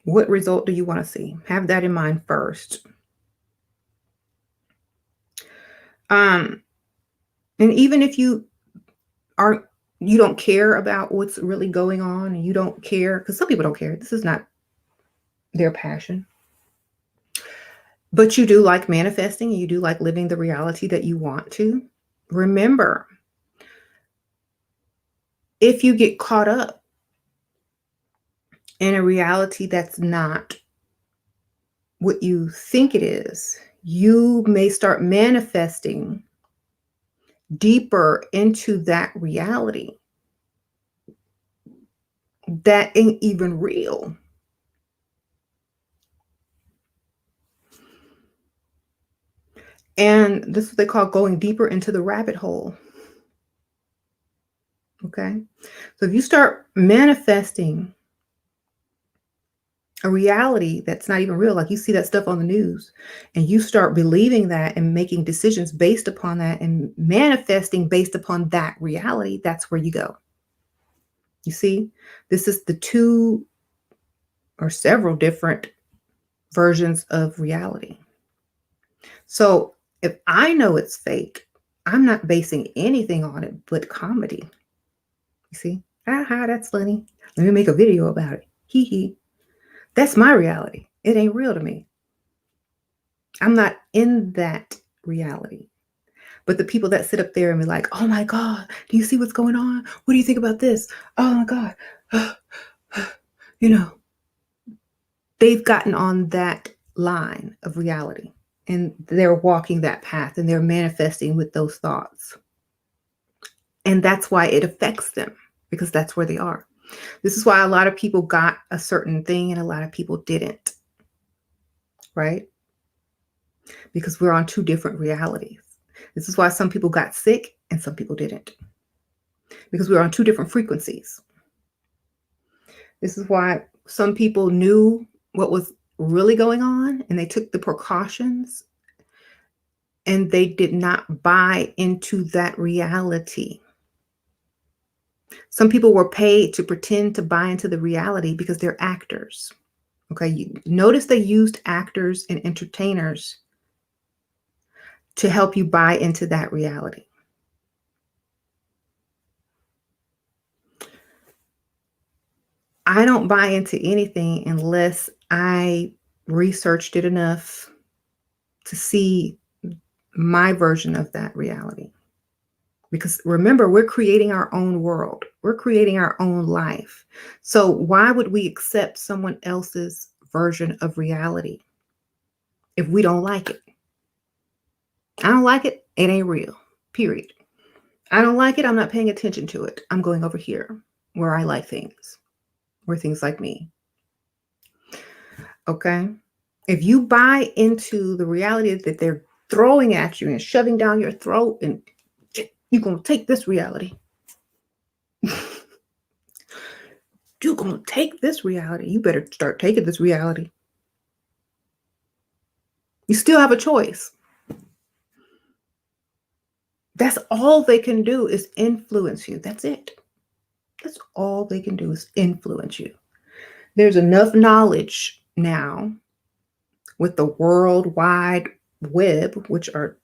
What result do you want to see? Have that in mind first. And even if you don't care about what's really going on, and you don't care, because some people don't care. This is not their passion. But you do like manifesting, and you do like living the reality that you want to. Remember, if you get caught up in a reality that's not what you think it is, you may start manifesting deeper into that reality that ain't even real. And this is what they call going deeper into the rabbit hole. Okay. So if you start manifesting a reality that's not even real, like you see that stuff on the news, and you start believing that and making decisions based upon that and manifesting based upon that reality, that's where you go. You see, this is the two or several different versions of reality. So if I know it's fake, I'm not basing anything on it but comedy. You see, that's funny. Let me make a video about it. Hee hee. That's my reality. It ain't real to me. I'm not in that reality. But the people that sit up there and be like, oh my God, do you see what's going on? What do you think about this? Oh my God. You know, they've gotten on that line of reality. and they're walking that path and they're manifesting with those thoughts. And that's why it affects them, because that's where they are. This is why a lot of people got a certain thing and a lot of people didn't, right? Because we're on two different realities. This is why some people got sick and some people didn't, because we're on two different frequencies. This is why some people knew what was really going on and they took the precautions and they did not buy into that reality. Some people were paid to pretend to buy into the reality because they're actors. Okay, notice they used actors and entertainers to help you buy into that reality. I don't buy into anything unless I researched it enough to see my version of that reality. Because remember, we're creating our own world. We're creating our own life. So why would we accept someone else's version of reality if we don't like it? I don't like it. It ain't real, period. I don't like it. I'm not paying attention to it. I'm going over here where I like things, where things like me. Okay. If you buy into the reality that they're throwing at you and shoving down your throat and you're going to take this reality. You're going to take this reality. You better start taking this reality. You still have a choice. That's all they can do is influence you. That's it. That's all they can do is influence you. There's enough knowledge now with the World Wide Web, which are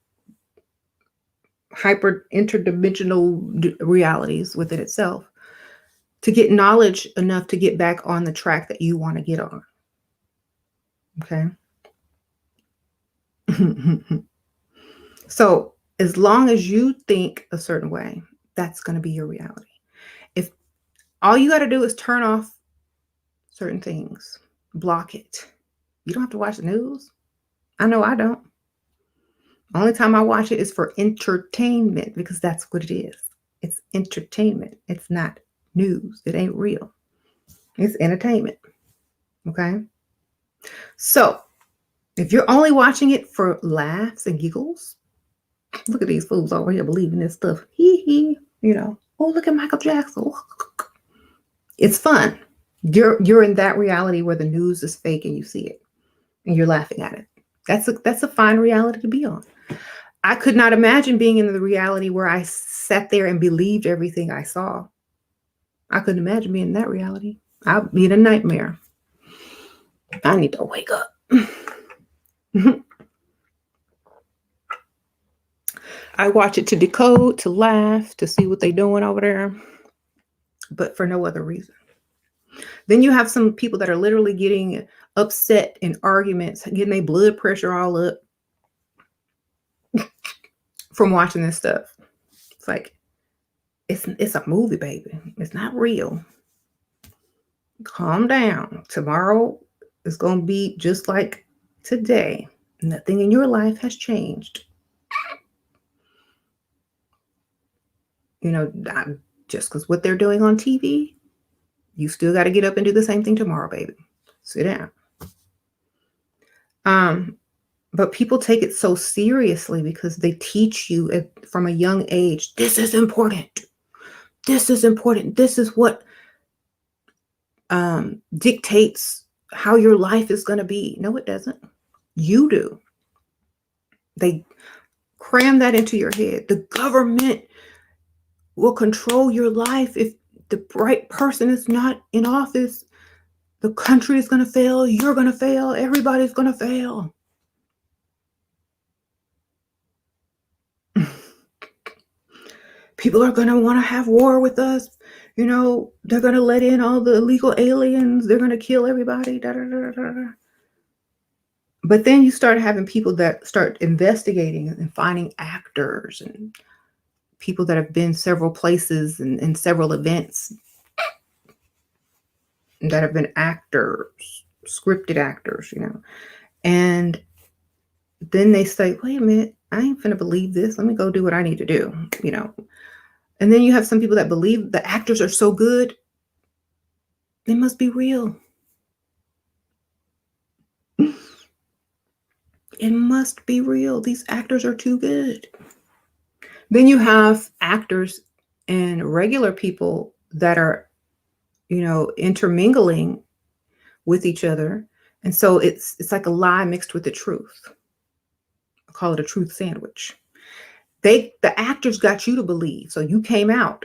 hyper interdimensional realities within itself, to get knowledge enough to get back on the track that you want to get on. Okay. So as long as you think a certain way, that's going to be your reality. If all you got to do is turn off certain things, block it. You don't have to watch the news. I know I don't. Only time I watch it is for entertainment, because that's what it is. It's entertainment. It's not news. It ain't real. It's entertainment. Okay. So if you're only watching it for laughs and giggles, look at these fools over here believing this stuff. Hee hee. Oh, look at Michael Jackson. It's fun. You're in that reality where the news is fake and you see it and you're laughing at it. That's a fine reality to be on. I could not imagine being in the reality where I sat there and believed everything I saw. I couldn't imagine being in that reality. I'd be in a nightmare. I need to wake up. I watch it to decode, to laugh, to see what they're doing over there, but for no other reason. Then you have some people that are literally getting upset in arguments, getting their blood pressure all up from watching this stuff. It's like, it's a movie, baby. It's not real. Calm down. Tomorrow is going to be just like today. Nothing in your life has changed. Just because what they're doing on TV, you still got to get up and do the same thing tomorrow, baby. Sit down. But people take it so seriously because they teach you from a young age, this is important. This is important. This is what dictates how your life is going to be. No, it doesn't. You do. They cram that into your head. The government will control your life if the right person is not in office. The country is going to fail. You're going to fail. Everybody's going to fail. People are going to want to have war with us. They're going to let in all the illegal aliens. They're going to kill everybody. Da, da, da, da, da. But then you start having people that start investigating and finding actors and people that have been several places and in several events that have been actors, scripted actors, and then they say, wait a minute, I ain't finna believe this. Let me go do what I need to do, And then you have some people that believe the actors are so good, they must be real. It must be real. These actors are too good. Then you have actors and regular people that are, intermingling with each other. And so it's like a lie mixed with the truth. I call it a truth sandwich. The actors got you to believe, so you came out.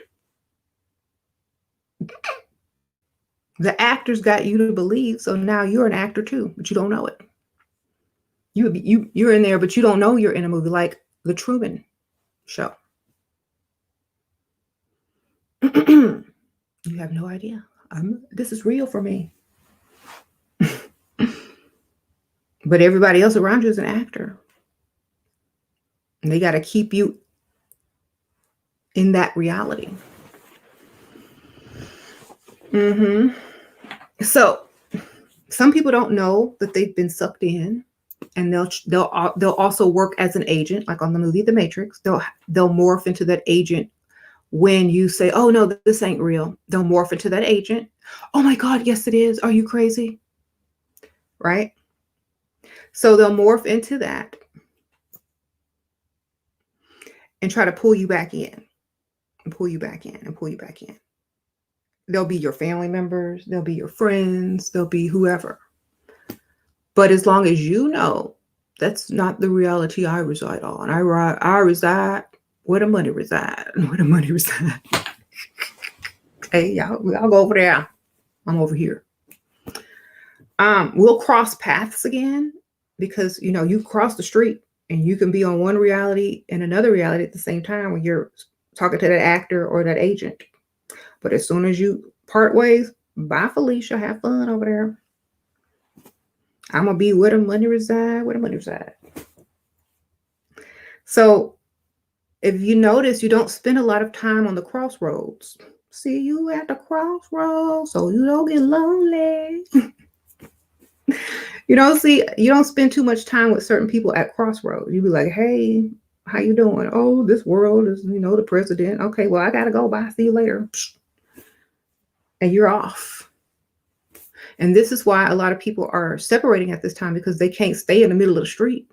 The actors got you to believe, so now you're an actor too, but you don't know it. You're in there, but you don't know you're in a movie, like The Truman Show. You have no idea. This is real for me. But everybody else around you is an actor. And they got to keep you in that reality. So some people don't know that they've been sucked in, and they'll also work as an agent, like on the movie The Matrix. They'll morph into that agent when you say, oh no, this ain't real. They'll morph into that agent. Oh my God, yes it is. Are you crazy? Right? So they'll morph into that and try to pull you back in, and pull you back in, and pull you back in. They'll be your family members, they'll be your friends, they'll be whoever. But as long as you know that's not the reality I reside on. I reside where the money reside. Where the money reside. Hey, y'all go over there. I'm over here. We'll cross paths again because you cross the street and you can be on one reality and another reality at the same time when you're talking to that actor or that agent. But as soon as you part ways, bye Felicia, have fun over there. I'm gonna be where the money reside, where the money reside. So if you notice, you don't spend a lot of time on the crossroads. See you at the crossroads so you don't get lonely. You don't spend too much time with certain people at crossroads. You be like, hey, how you doing? Oh, this world is, the president. Okay, well, I gotta go. Bye. See you later. And you're off. And this is why a lot of people are separating at this time, because they can't stay in the middle of the street.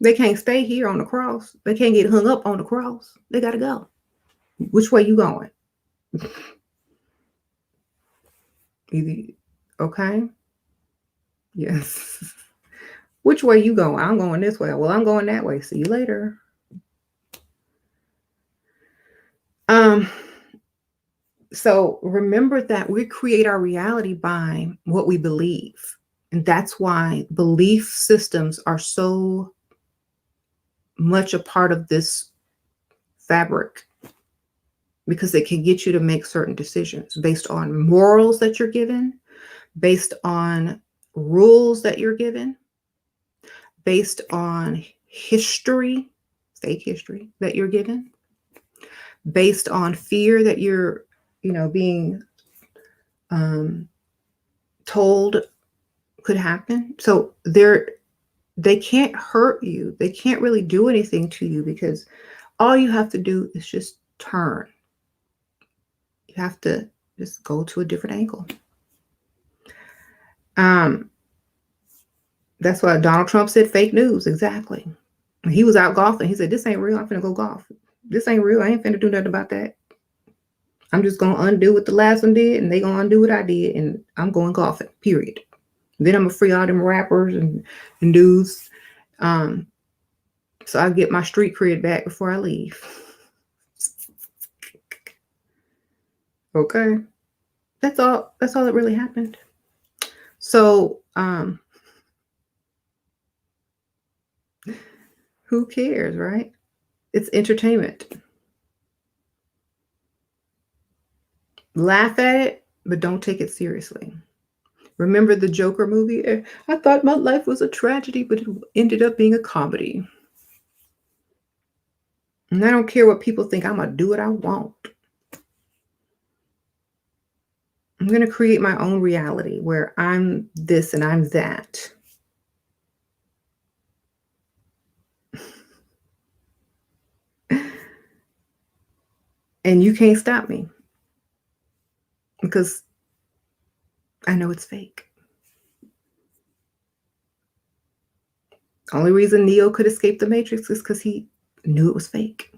They can't stay here on the cross. They can't get hung up on the cross. They gotta go. Which way you going? Okay. Yes. Which way you going? I'm going this way. Well, I'm going that way. See you later. So remember that we create our reality by what we believe. And that's why belief systems are so much a part of this fabric, because they can get you to make certain decisions based on morals that you're given, based on rules that you're given, based on history, fake history that you're given, based on fear that you're, being told could happen. So they can't hurt you. They can't really do anything to you, because all you have to do is just turn. You have to just go to a different angle. That's why Donald Trump said fake news. Exactly. He was out golfing. He said, this ain't real. I'm finna go golf. This ain't real. I ain't finna do nothing about that. I'm just going to undo what the last one did, and they going to undo what I did, and I'm going golfing, period. Then I'm going to free all them rappers and dudes. So I get my street cred back before I leave. Okay. That's all that really happened. So, who cares, right? It's entertainment. Laugh at it, but don't take it seriously. Remember the Joker movie? I thought my life was a tragedy, but it ended up being a comedy. And I don't care what people think. I'm going to do what I want. I'm going to create my own reality where I'm this and I'm that. And you can't stop me because I know it's fake. Only reason Neo could escape the Matrix is because he knew it was fake.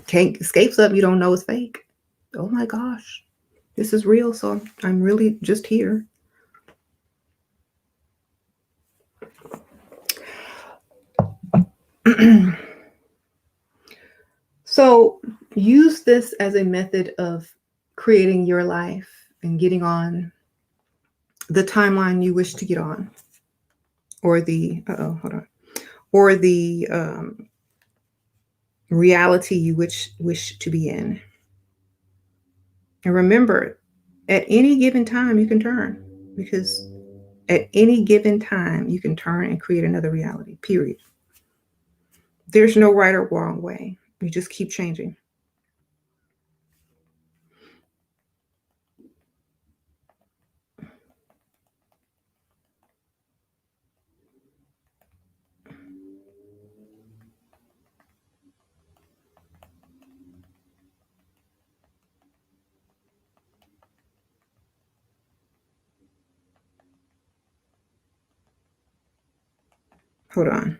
Can't escape something you don't know is fake. Oh my gosh, this is real, so I'm really just here. So use this as a method of creating your life and getting on the timeline you wish to get on, or the or the reality you wish to be in. And remember, at any given time you can turn, because at any given time you can turn and create another reality, period. There's no right or wrong way. You just keep changing. Hold on.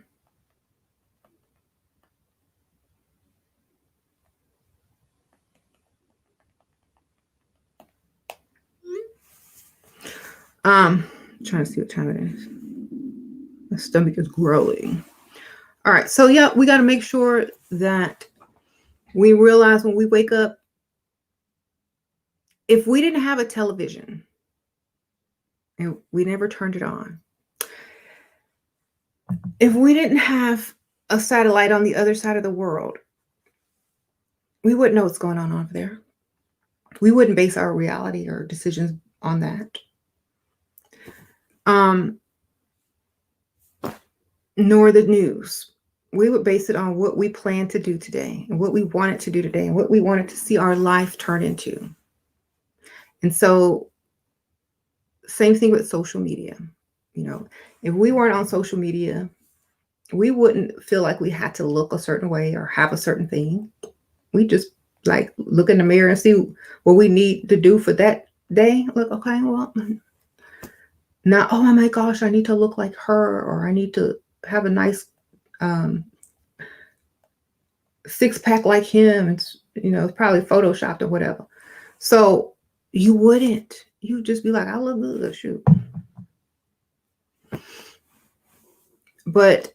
Trying to see what time it is. My stomach is growling. All right, so yeah, we got to make sure that we realize when we wake up, if we didn't have a television and we never turned it on, if we didn't have a satellite on the other side of the world, we wouldn't know what's going on over there. We wouldn't base our reality or decisions on that. Nor the news. We would base it on what we plan to do today and what we wanted to do today and what we wanted to see our life turn into. And so, same thing with social media. You know, if we weren't on social media, we wouldn't feel like we had to look a certain way or have a certain thing. We just like look in the mirror and see what we need to do for that day. Look, okay, well, not, oh my gosh, I need to look like her, or I need to have a nice six-pack like him. It's, you know, it's probably photoshopped or whatever. So you wouldn't. You'd just be like, I look good, shoot. But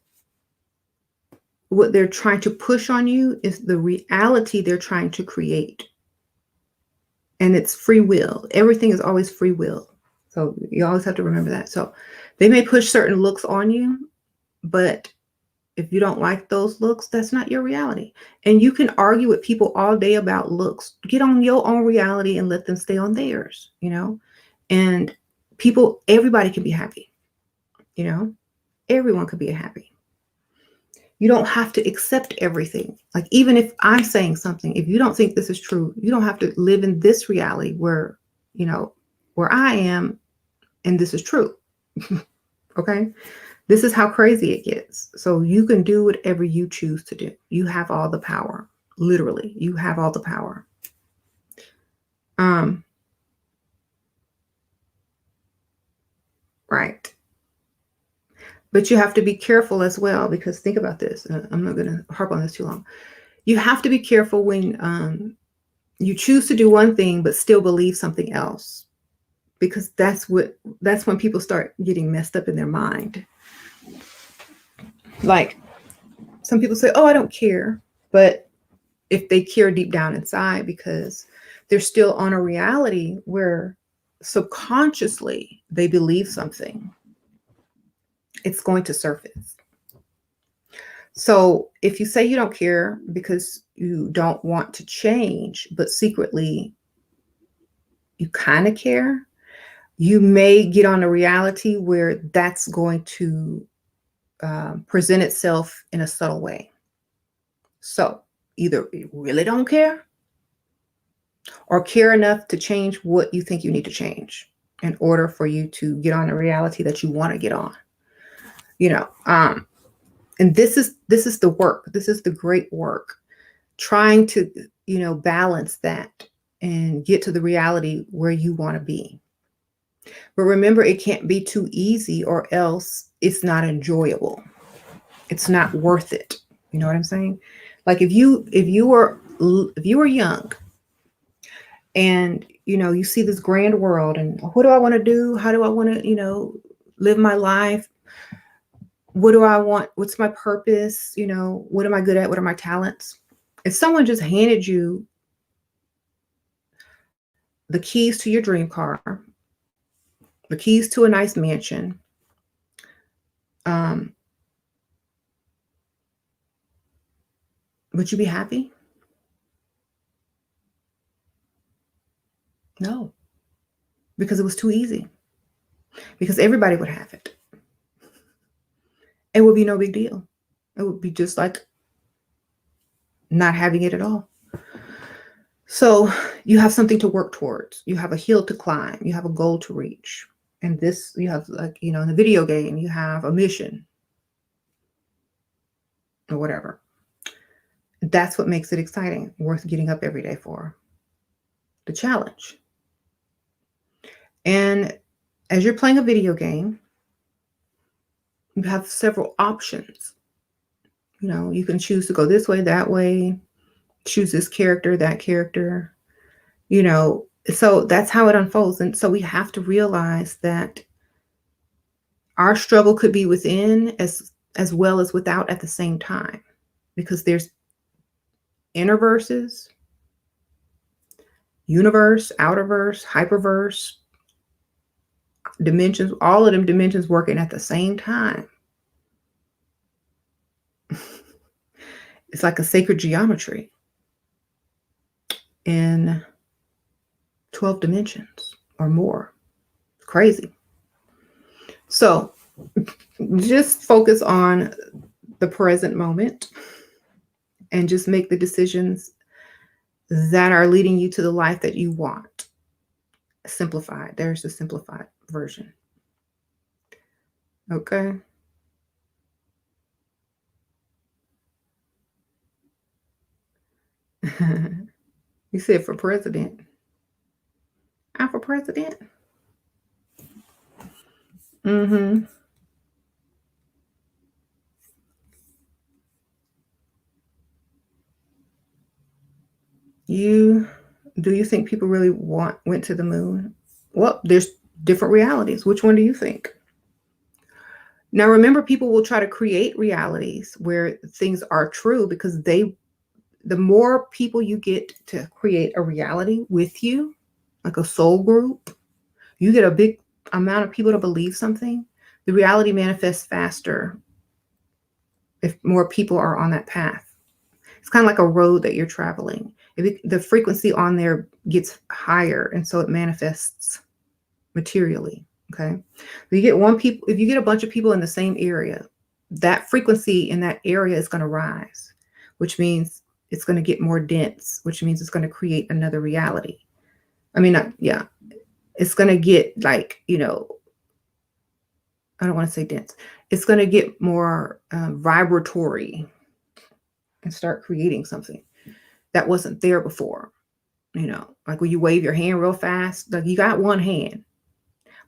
what they're trying to push on you is the reality they're trying to create. And it's free will. Everything is always free will. So you always have to remember that. So they may push certain looks on you, but if you don't like those looks, that's not your reality. And you can argue with people all day about looks. Get on your own reality and let them stay on theirs, you know? And people, everybody can be happy, you know? Everyone could be happy. You don't have to accept everything. Like, even if I'm saying something, if you don't think this is true, you don't have to live in this reality where, you know, where I am and this is true. Okay? This is how crazy it gets. So you can do whatever you choose to do. You have all the power. Literally, you have all the power. Right. But you have to be careful as well, because think about this. I'm not going to harp on this too long. You have to be careful when you choose to do one thing but still believe something else, because that's when people start getting messed up in their mind. Like, some people say, oh, I don't care. But if they care deep down inside, because they're still on a reality where subconsciously they believe something, it's going to surface. So if you say you don't care because you don't want to change, but secretly you kind of care, you may get on a reality where that's going to present itself in a subtle way. So either you really don't care, or care enough to change what you think you need to change in order for you to get on a reality that you want to get on. You know, And this is the work. This is the great work. Trying to, balance that and get to the reality where you want to be. But remember, it can't be too easy or else it's not enjoyable. It's not worth it. You know what I'm saying? Like if you were young and you see this grand world and what do I want to do? How do I want to, live my life? What do I want? What's my purpose? What am I good at? What are my talents? If someone just handed you the keys to your dream car, the keys to a nice mansion, would you be happy? No, because it was too easy. Because everybody would have it. It would be no big deal. It would be just like not having it at all. So you have something to work towards. You have a hill to climb. You have a goal to reach. And this, you have like, in the video game, you have a mission or whatever. That's what makes it exciting, worth getting up every day for. The challenge. And as you're playing a video game, you have several options. You can choose to go this way, that way, choose this character, that character, so that's how it unfolds. And so we have to realize that our struggle could be within as well as without at the same time, because there's innerverses, universe, outerverse, hyperverse, dimensions, all of them dimensions working at the same time. It's like a sacred geometry in 12 dimensions or more. It's crazy. So just focus on the present moment and just make the decisions that are leading you to the life that you want. Simplified. There's the simplified version. Okay. You said for president. I'm for president. Mm-hmm. Do you think people really went to the moon? Well, there's different realities. Which one do you think? Now, remember, people will try to create realities where things are true because the more people you get to create a reality with you, like a soul group, you get a big amount of people to believe something, the reality manifests faster if more people are on that path. It's kind of like a road that you're traveling. The frequency on there gets higher, and so it manifests materially. Okay. If you get a bunch of people in the same area, that frequency in that area is going to rise, which means it's going to get more dense, which means it's going to create another reality. It's going to get like, I don't want to say dense. It's going to get more vibratory and start creating something that wasn't there before. Like when you wave your hand real fast, like you got one hand,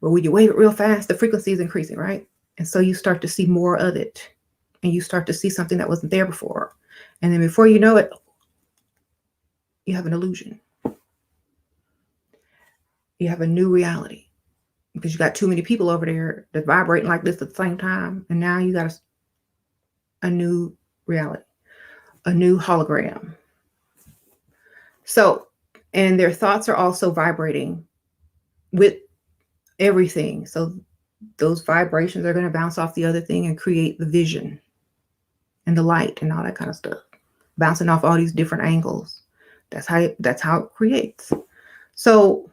but when you wave it real fast, the frequency is increasing, right? And so you start to see more of it, and you start to see something that wasn't there before. And then before you know it, you have an illusion. You have a new reality because you got too many people over there that vibrating like this at the same time. And now you got a new reality, a new hologram. So, and their thoughts are also vibrating with everything. So those vibrations are going to bounce off the other thing and create the vision and the light and all that kind of stuff, bouncing off all these different angles. That's how it creates. So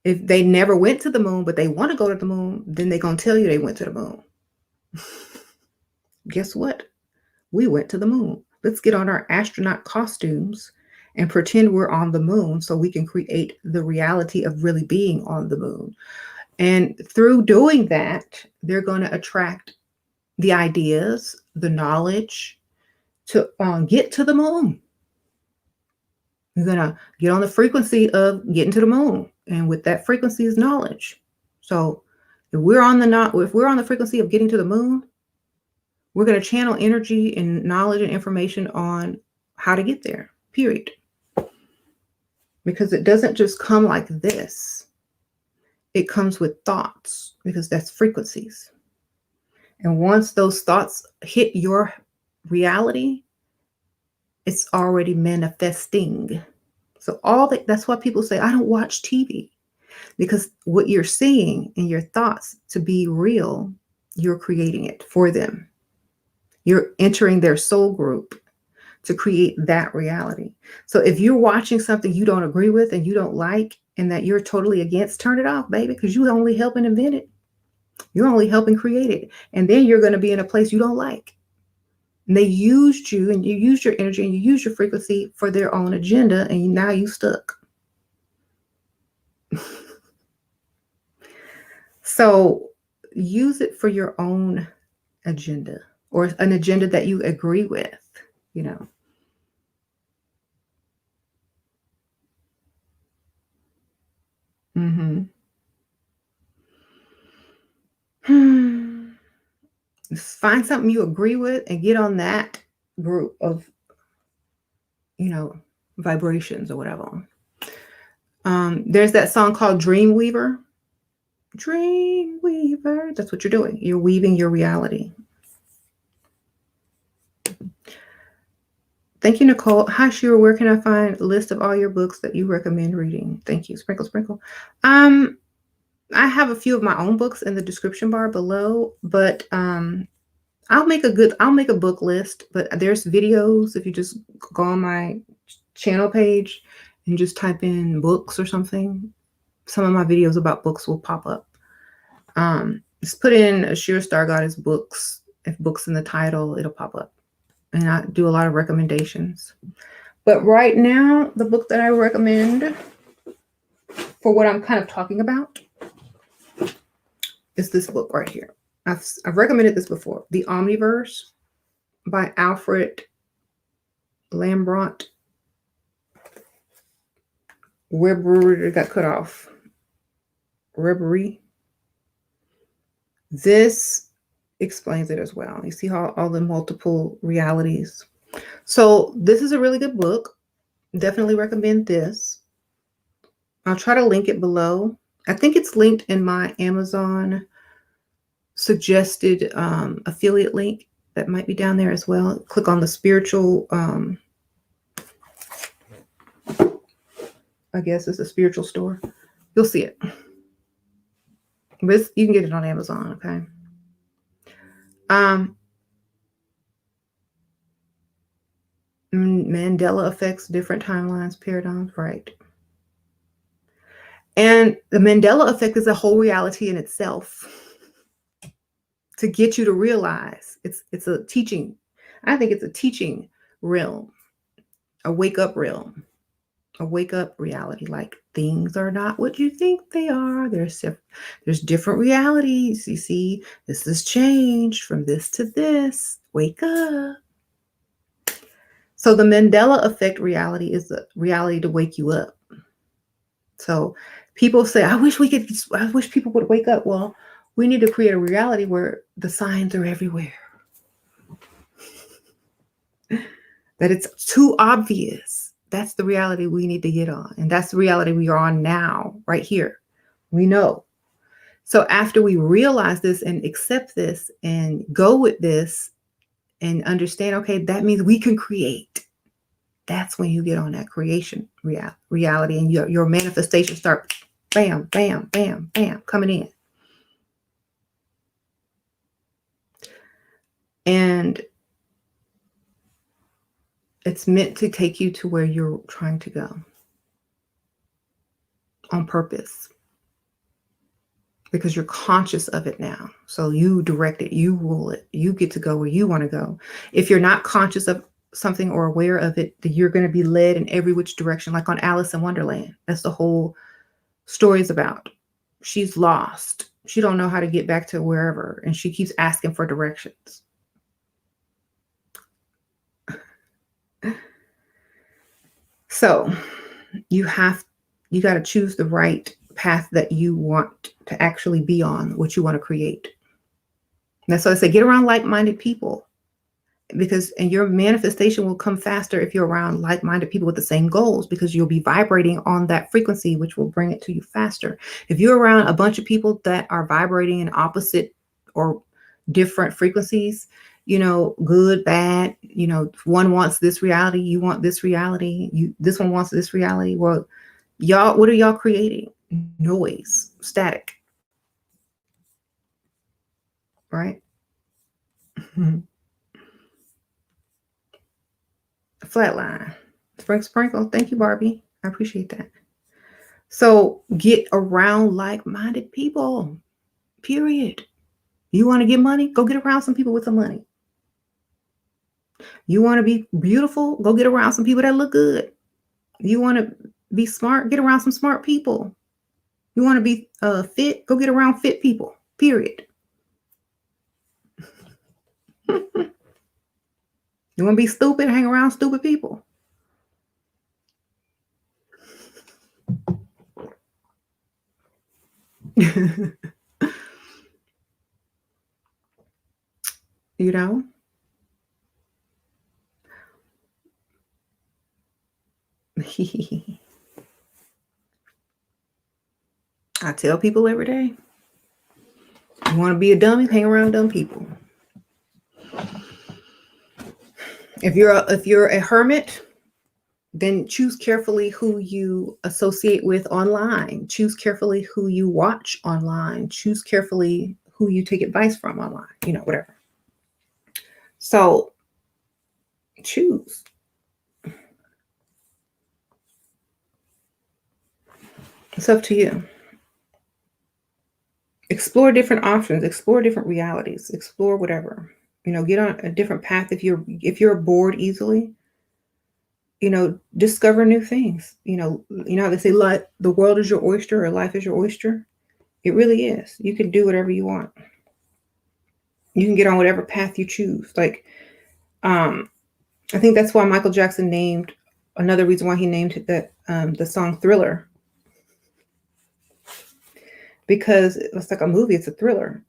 if they never went to the moon, but they want to go to the moon, then they're going to tell you they went to the moon. Guess what? We went to the moon. Let's get on our astronaut costumes and pretend we're on the moon so we can create the reality of really being on the moon. And through doing that, they're going to attract the ideas, the knowledge to get to the moon. You're going to get on the frequency of getting to the moon. And with that frequency is knowledge. So if we're on the frequency of getting to the moon, we're going to channel energy and knowledge and information on how to get there, period. Because it doesn't just come like this. It comes with thoughts, because that's frequencies. And once those thoughts hit your reality, it's already manifesting. So that's why people say, I don't watch TV. Because what you're seeing in your thoughts to be real, you're creating it for them. You're entering their soul group to create that reality. So if you're watching something you don't agree with and you don't like and that you're totally against, turn it off, baby, because you're only helping invent it. You're only helping create it. And then you're going to be in a place you don't like. And they used you, and you used your energy, and you used your frequency for their own agenda, and now you stuck. So use it for your own agenda, or an agenda that you agree with, you know. Find something you agree with and get on that group of, you know, vibrations or whatever. There's that song called Dreamweaver. Dreamweaver. That's what you're doing. You're weaving your reality. Thank you, Nicole. Hi, Shira. Where can I find a list of all your books that you recommend reading? Thank you. Sprinkle, sprinkle. I have a few of my own books in the description bar below, but I'll make a book list, but there's videos. If you just go on my channel page and just type in books or something, some of my videos about books will pop up. Just put in Shira Star Goddess books. If books in the title, it'll pop up. And I do a lot of recommendations. But right now, the book that I recommend for what I'm kind of talking about is this book right here. I've recommended this before. The Omniverse by Alfred Lambrot. Weber got cut off. Reverie. This explains it as well. You see how all the multiple realities. So this is a really good book. Definitely recommend this. I'll try to link it below. I think it's linked in my Amazon suggested affiliate link that might be down there as well. Click on the spiritual, I guess it's a spiritual store. You'll see it. But you can get it on Amazon, okay? Mandela effects, different timelines, paradigms, right? And the Mandela effect is a whole reality in itself. To get you to realize it's a teaching. I think it's a teaching realm, a wake up realm, a wake up reality. Like things are not what you think they are. There's different realities. You see, this has changed from this to this. Wake up. So the Mandela effect reality is the reality to wake you up. So people say, I wish people would wake up. Well, we need to create a reality where the signs are everywhere. That it's too obvious. That's the reality we need to get on. And that's the reality we are on now, right here. We know. So after we realize this and accept this and go with this and understand, okay, that means we can create. That's when you get on that creation reality and your manifestations start bam, bam, bam, bam, coming in. And it's meant to take you to where you're trying to go on purpose, because you're conscious of it now. So you direct it, you rule it, you get to go where you want to go. If you're not conscious of something or aware of it, then you're going to be led in every which direction, like on Alice in Wonderland. That's the whole story is about. She's lost She don't know how to get back to wherever, and she keeps asking for directions. So you got to choose the right path that you want to actually be on, what you want to create. And that's why I say get around like-minded people, and your manifestation will come faster if you're around like-minded people with the same goals, because you'll be vibrating on that frequency, which will bring it to you faster. If you're around a bunch of people that are vibrating in opposite or different frequencies, good, bad, one wants this reality, you want this reality, this one wants this reality. Well, y'all, what are y'all creating? Noise, static, right? Flatline. Sprinkle. Thank you, Barbie. I appreciate that. So get around like-minded people, period. You want to get money? Go get around some people with some money. You want to be beautiful? Go get around some people that look good. You want to be smart? Get around some smart people. You want to be fit? Go get around fit people, period. You want to be stupid? Hang around stupid people. You know? I tell people every day, you want to be a dummy? Hang around dumb people. If you're a hermit, then choose carefully who you associate with online. Choose carefully who you watch online. Choose carefully who you take advice from online, whatever. So choose. It's up to you. Explore different options, explore different realities, explore whatever. Get on a different path if you're bored easily. Discover new things. They say the world is your oyster, or life is your oyster. It really is. You can do whatever you want. You can get on whatever path you choose. Like, I think that's why Michael Jackson another reason why he named it the song Thriller. Because it's like a movie, it's a thriller.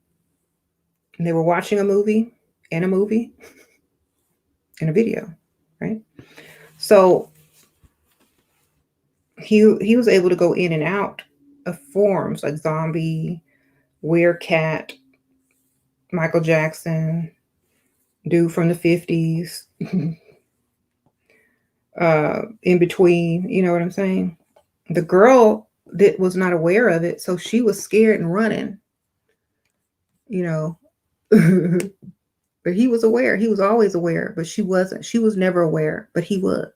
And they were watching a movie and a video, right? So he was able to go in and out of forms like zombie, werecat, Michael Jackson, dude from the 50s, in between, you know what I'm saying? The girl that was not aware of it, so she was scared and running, but he was aware. He was always aware, but she wasn't. She was never aware, but he was.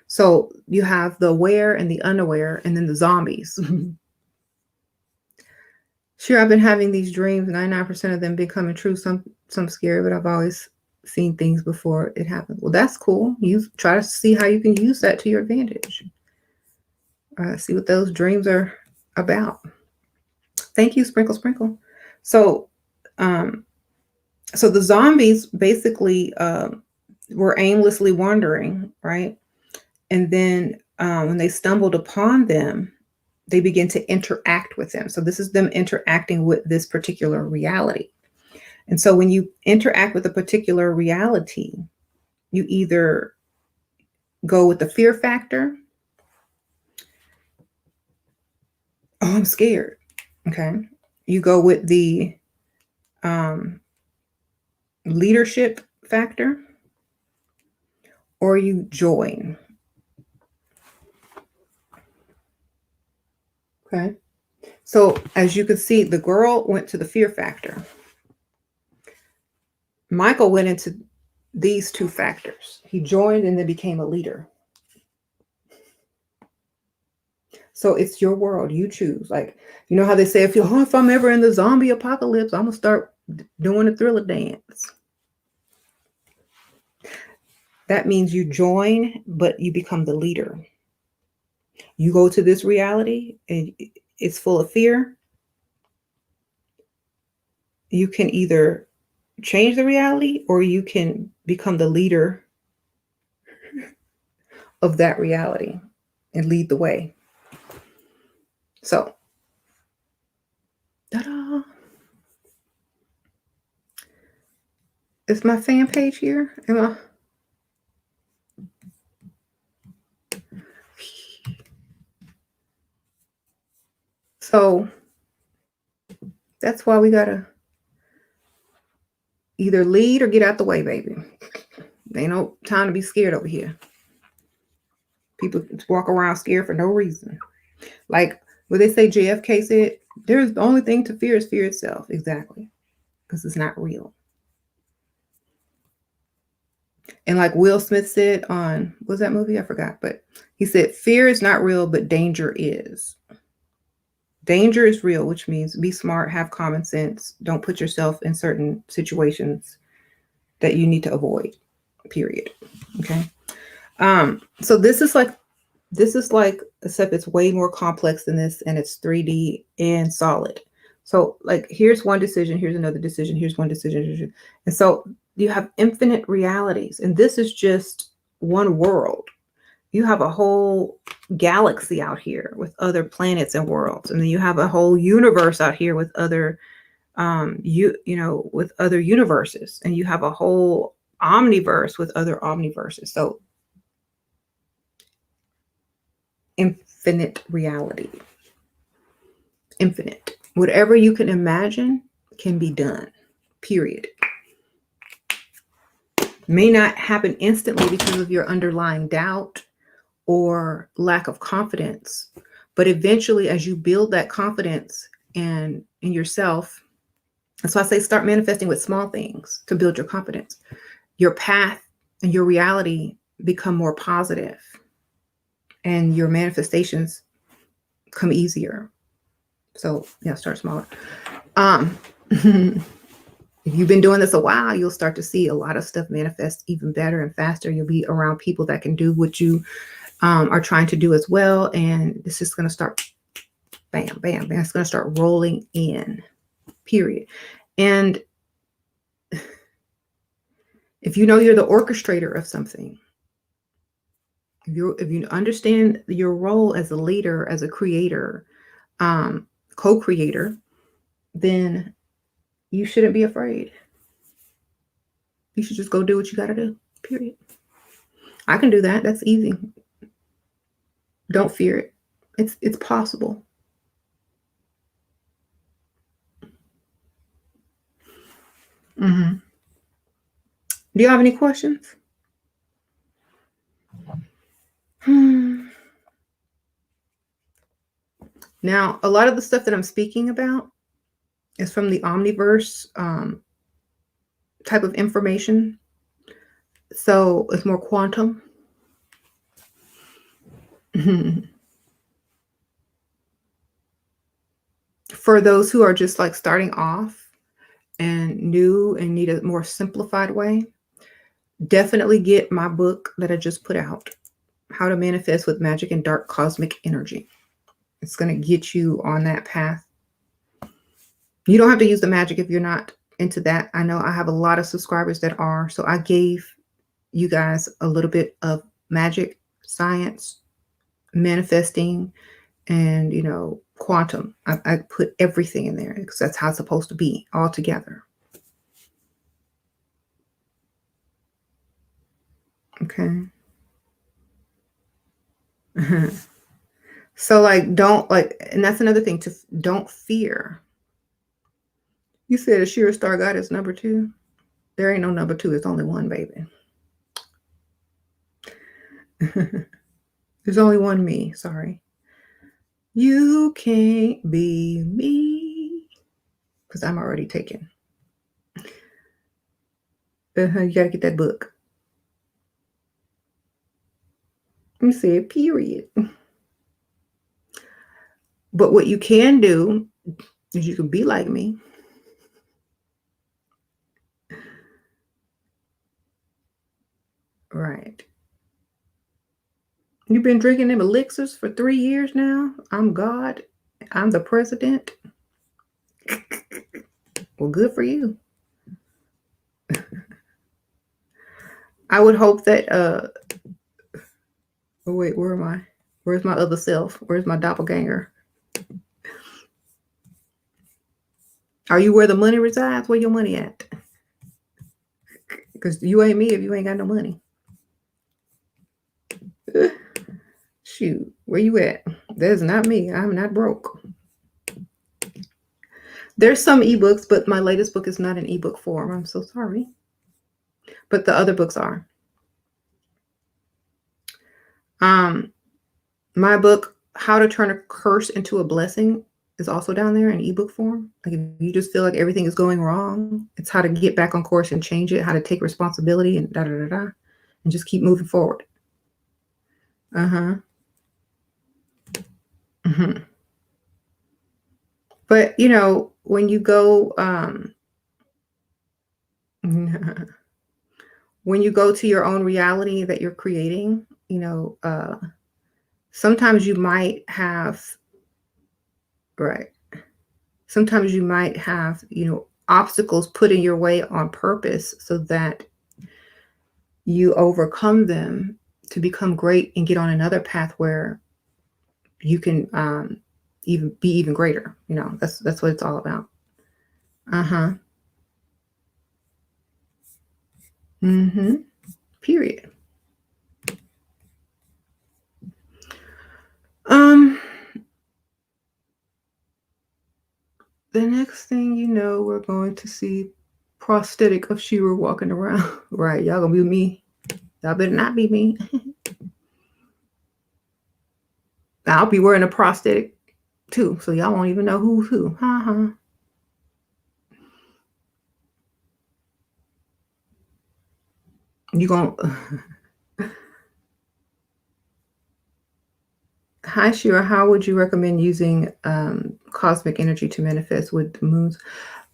So you have the aware and the unaware, and then the zombies. Sure, I've been having these dreams. 99% of them been coming true. Some scary, but I've always seen things before it happened. Well, that's cool. You try to see how you can use that to your advantage. See what those dreams are about. Thank you, Sprinkle. So, so the zombies basically were aimlessly wandering, right? And then when they stumbled upon them, they begin to interact with them. So this is them interacting with this particular reality. And so when you interact with a particular reality, you either go with the fear factor. Oh, I'm scared. Okay. You go with the leadership factor, or you join. Okay. So as you can see, the girl went to the fear factor. Michael went into these two factors. He joined and then became a leader. So it's your world. You choose. Like, you know how they say, if I'm ever in the zombie apocalypse, I'm going to start doing a thriller dance. That means you join, but you become the leader. You go to this reality and it's full of fear. you can either change the reality or you can become the leader of that reality and lead the way. So, ta-da! Is my fan page here? Am I? So that's why we gotta either lead or get out the way, baby. Ain't no time to be scared over here. People walk around scared for no reason. Like what they say JFK said, there's the only thing to fear is fear itself. Exactly. Because it's not real. And like Will Smith said on, what was that movie? I forgot. But he said, fear is not real, but danger is. Danger is real, which means be smart, have common sense. Don't put yourself in certain situations that you need to avoid, period. Okay. So this is like, except it's way more complex than this, and it's 3D and solid. So like, here's one decision, here's another decision, here's one decision. And so you have infinite realities, and this is just one world. You have a whole galaxy out here with other planets and worlds. And then you have a whole universe out here with other, with other universes. And you have a whole omniverse with other omniverses. So infinite reality. Infinite. Whatever you can imagine can be done. Period. May not happen instantly because of your underlying doubt or lack of confidence, but eventually as you build that confidence in yourself, that's why I say start manifesting with small things to build your confidence. Your path and your reality become more positive, and your manifestations come easier. So yeah, start smaller. If you've been doing this a while, you'll start to see a lot of stuff manifest even better and faster. You'll be around people that can do what you are trying to do as well. And this is going to start, bam, bam, bam. It's going to start rolling in, period. And if you know you're the orchestrator of something, if you understand your role as a leader, as a creator, co-creator, then you shouldn't be afraid. You should just go do what you got to do, period. I can do that. That's easy. Don't fear it. It's possible. Mm-hmm. Do you have any questions? Now, a lot of the stuff that I'm speaking about is from the Omniverse type of information. So it's more quantum. For those who are just like starting off and new and need a more simplified way, definitely get my book that I just put out, How to Manifest with Magic and Dark Cosmic Energy. It's going to get you on that path. You don't have to use the magic if you're not into that. I know I have a lot of subscribers that are. So I gave you guys a little bit of magic, science, manifesting, and, quantum. I put everything in there because that's how it's supposed to be all together. Okay. So and that's another thing, don't fear. You said a sheer star god is number 2. There ain't no number 2. It's only one, baby. There's only one me. Sorry. You can't be me because I'm already taken. You got to get that book. You said period. But what you can do is you can be like me. Right. You've been drinking them elixirs for 3 years now. I'm God. I'm the president. Well, good for you. I would hope that, oh wait, where am I? Where's my other self? Where's my doppelganger? Are you where the money resides? Where your money at? Because you ain't me if you ain't got no money. Shoot, where you at? That's not me. I'm not broke. There's some ebooks, but my latest book is not in ebook form. I'm so sorry. But the other books are. My book, How to Turn a Curse into a Blessing, is also down there in ebook form. Like if you just feel like everything is going wrong, it's how to get back on course and change it, how to take responsibility and and just keep moving forward. But when you go when you go to your own reality that you're creating, sometimes you might have sometimes you might have obstacles put in your way on purpose so that you overcome them to become great and get on another path where you can even greater. That's what it's all about. Period. The next thing you know, we're going to see prosthetic of She-Ra walking around. Right, y'all gonna be me. Y'all better not be me. I'll be wearing a prosthetic too, so y'all won't even know who's who. You gonna Hi She-Ra, how would you recommend using cosmic energy to manifest with the moons?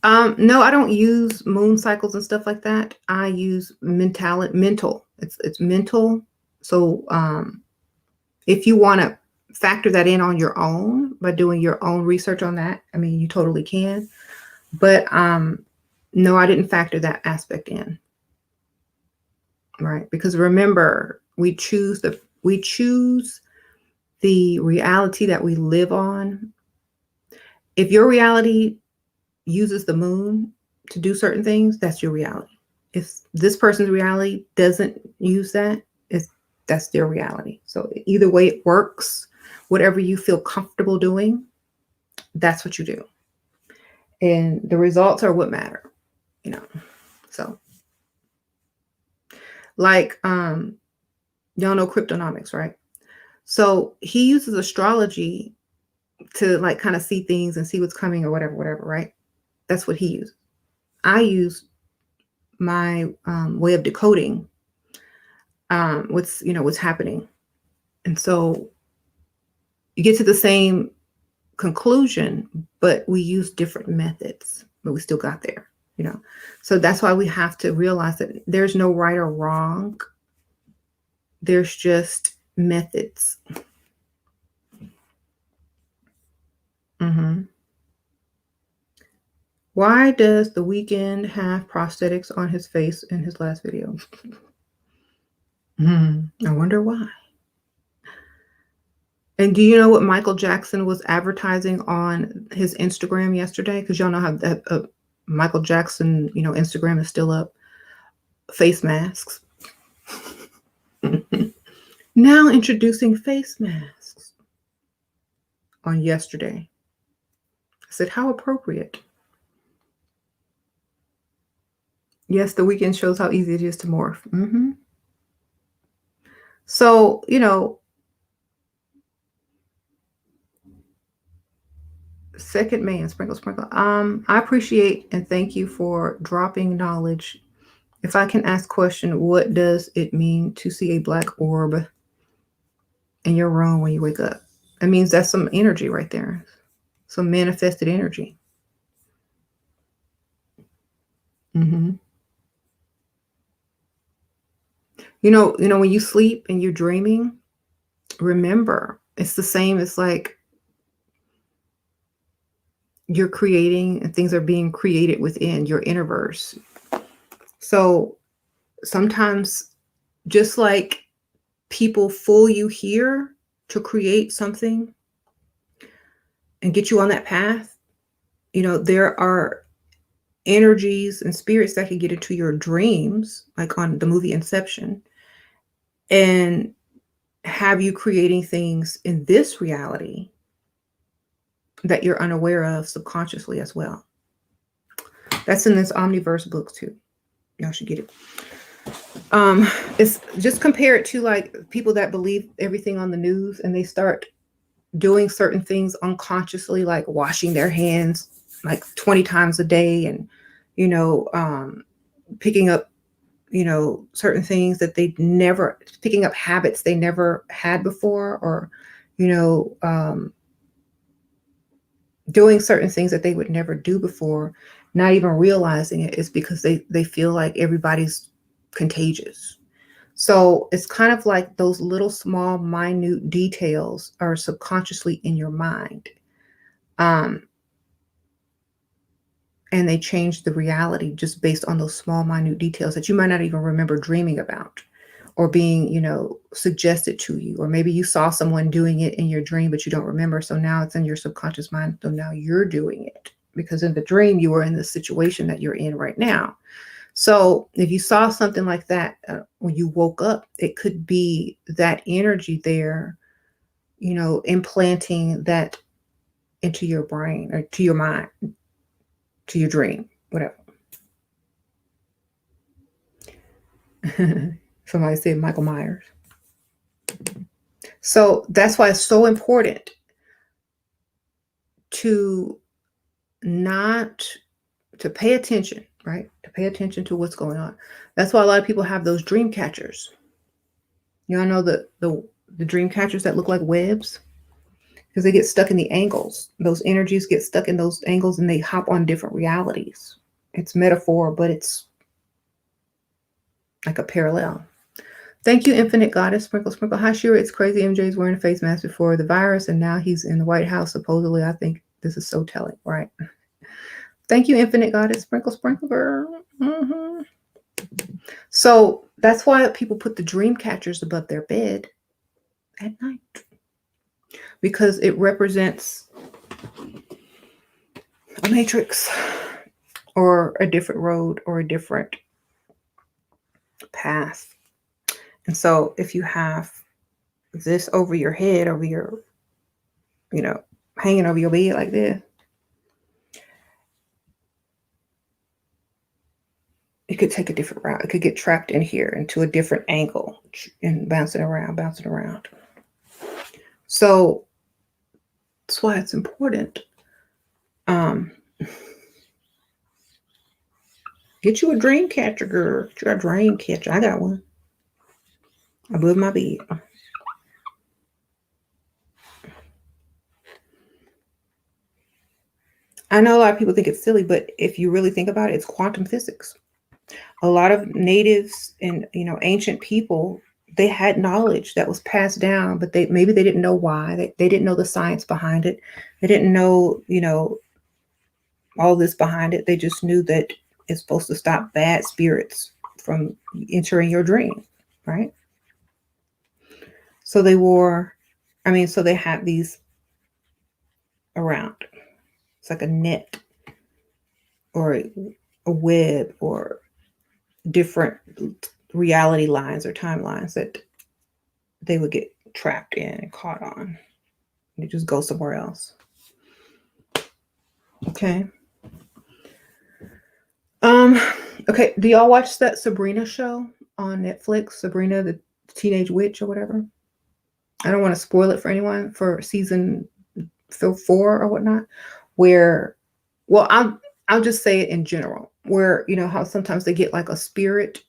No, I don't use moon cycles and stuff like that. I use mental. It's mental. So if you want to factor that in on your own by doing your own research on that, I mean, you totally can. But no, I didn't factor that aspect in. Right? Because remember, we choose the reality that we live on. If your reality uses the moon to do certain things, that's your reality. If this person's reality doesn't use that, that's their reality. So either way it works, whatever you feel comfortable doing, that's what you do. And the results are what matter, So like y'all know cryptonomics, right? So he uses astrology to like kind of see things and see what's coming or whatever, right? That's what he uses. I use my way of decoding what's happening. And so you get to the same conclusion, but we use different methods, but we still got there, So that's why we have to realize that there's no right or wrong. There's just methods. Why does The Weeknd have prosthetics on his face in his last video? I wonder why. And do you know what Michael Jackson was advertising on his Instagram yesterday? Because y'all know how that Michael Jackson, Instagram is still up. Face masks. Now introducing face masks on yesterday. I said, how appropriate. Yes, The Weeknd shows how easy it is to morph. So, second man, sprinkle. I appreciate and thank you for dropping knowledge. If I can ask question, what does it mean to see a black orb in your room when you wake up? It means that's some energy right there. Some manifested energy. When you sleep and you're dreaming, remember, it's the same as like you're creating and things are being created within your innerverse. So sometimes, just like people fool you here to create something and get you on that path, there are energies and spirits that can get into your dreams, like on the movie Inception, and have you creating things in this reality that you're unaware of subconsciously as well. That's in this Omniverse book too. Y'all should get it. It's just compare it to like people that believe everything on the news and they start doing certain things unconsciously, like washing their hands like 20 times a day, and picking up certain things that they never, picking up habits they never had before, or doing certain things that they would never do before, not even realizing it, is because they feel like everybody's contagious. So it's kind of like those little small minute details are subconsciously in your mind, and they change the reality just based on those small minute details that you might not even remember dreaming about or being suggested to you, or maybe you saw someone doing it in your dream but you don't remember, so now it's in your subconscious mind, so now you're doing it because in the dream you were in the situation that you're in right now. So if you saw something like that when you woke up, it could be that energy there, implanting that into your brain or to your mind, to your dream, whatever. Somebody said Michael Myers. So that's why it's so important to pay attention, right? To pay attention to what's going on. That's why a lot of people have those dream catchers. Y'all know the dream catchers that look like webs? Because they get stuck in the angles. Those energies get stuck in those angles and they hop on different realities. It's metaphor, but it's like a parallel. Thank you, Infinite Goddess. Sprinkle, sprinkle. Hi, Shira. It's crazy. MJ's wearing a face mask before the virus, and now he's in the White House, supposedly. I think this is so telling, right? Thank you, Infinite Goddess. Sprinkle, sprinkle, girl. Mm-hmm. So that's why people put the dream catchers above their bed at night, because it represents a matrix or a different road or a different path. And so if you have this over your head, over your, hanging over your bed like this, it could take a different route. It could get trapped in here into a different angle and bouncing around. So that's why it's important. Get you a dream catcher, girl. Get you a dream catcher. I got one above my bed. I know a lot of people think it's silly, but if you really think about it, it's quantum physics. A lot of natives and ancient people, they had knowledge that was passed down, but maybe they didn't know why. They didn't know the science behind it. They didn't know, all this behind it. They just knew that it's supposed to stop bad spirits from entering your dream, right? So so they had these around. It's like a net or a web or different reality lines or timelines that they would get trapped in and caught on. You just go somewhere else. Okay. Okay. Do y'all watch that Sabrina show on Netflix? Sabrina, the Teenage Witch or whatever? I don't want to spoil it for anyone for season 4 or whatnot, I'll just say it in general, where, how sometimes they get like a spirit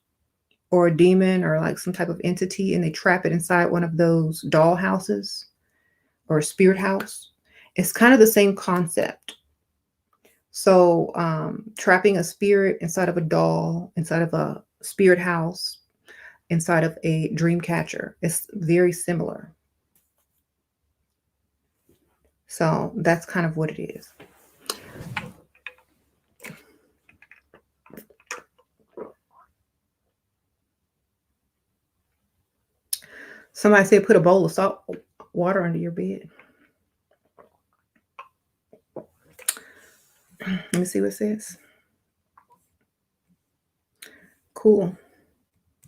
or a demon or like some type of entity and they trap it inside one of those doll houses or a spirit house. It's kind of the same concept. So trapping a spirit inside of a doll, inside of a spirit house, inside of a dream catcher is very similar. So that's kind of what it is. Somebody said put a bowl of salt water under your bed. Let me see what it says. Cool.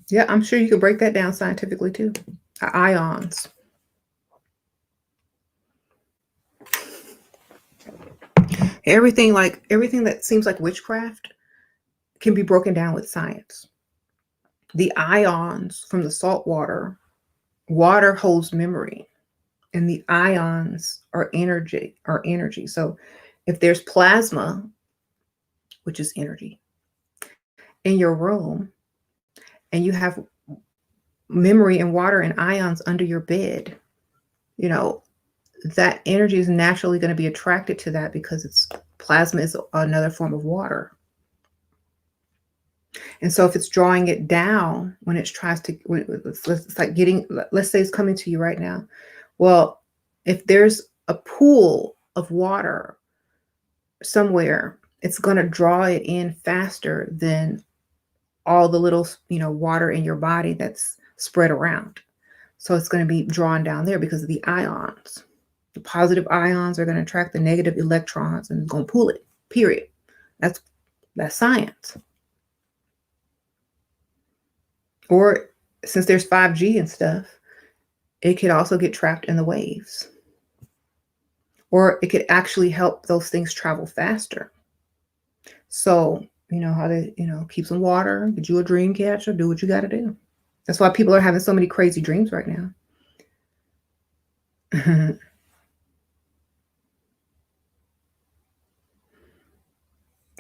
Yeah, I'm sure you can break that down scientifically too. Ions. Everything that seems like witchcraft can be broken down with science. The ions from the salt water holds memory, and the ions are energy. So if there's plasma, which is energy, in your room, and you have memory and water and ions under your bed, that energy is naturally going to be attracted to that because plasma is another form of water. And so if it's drawing it down when it tries to, it's like let's say it's coming to you right now. Well, if there's a pool of water somewhere, it's going to draw it in faster than all the little, water in your body that's spread around. So it's going to be drawn down there because of the ions. The positive ions are going to attract the negative electrons and it's going to pull it, period. That's science. Or since there's 5G and stuff, it could also get trapped in the waves. Or it could actually help those things travel faster. So, how they, keep some water, get you a dream catcher, do what you got to do. That's why people are having so many crazy dreams right now.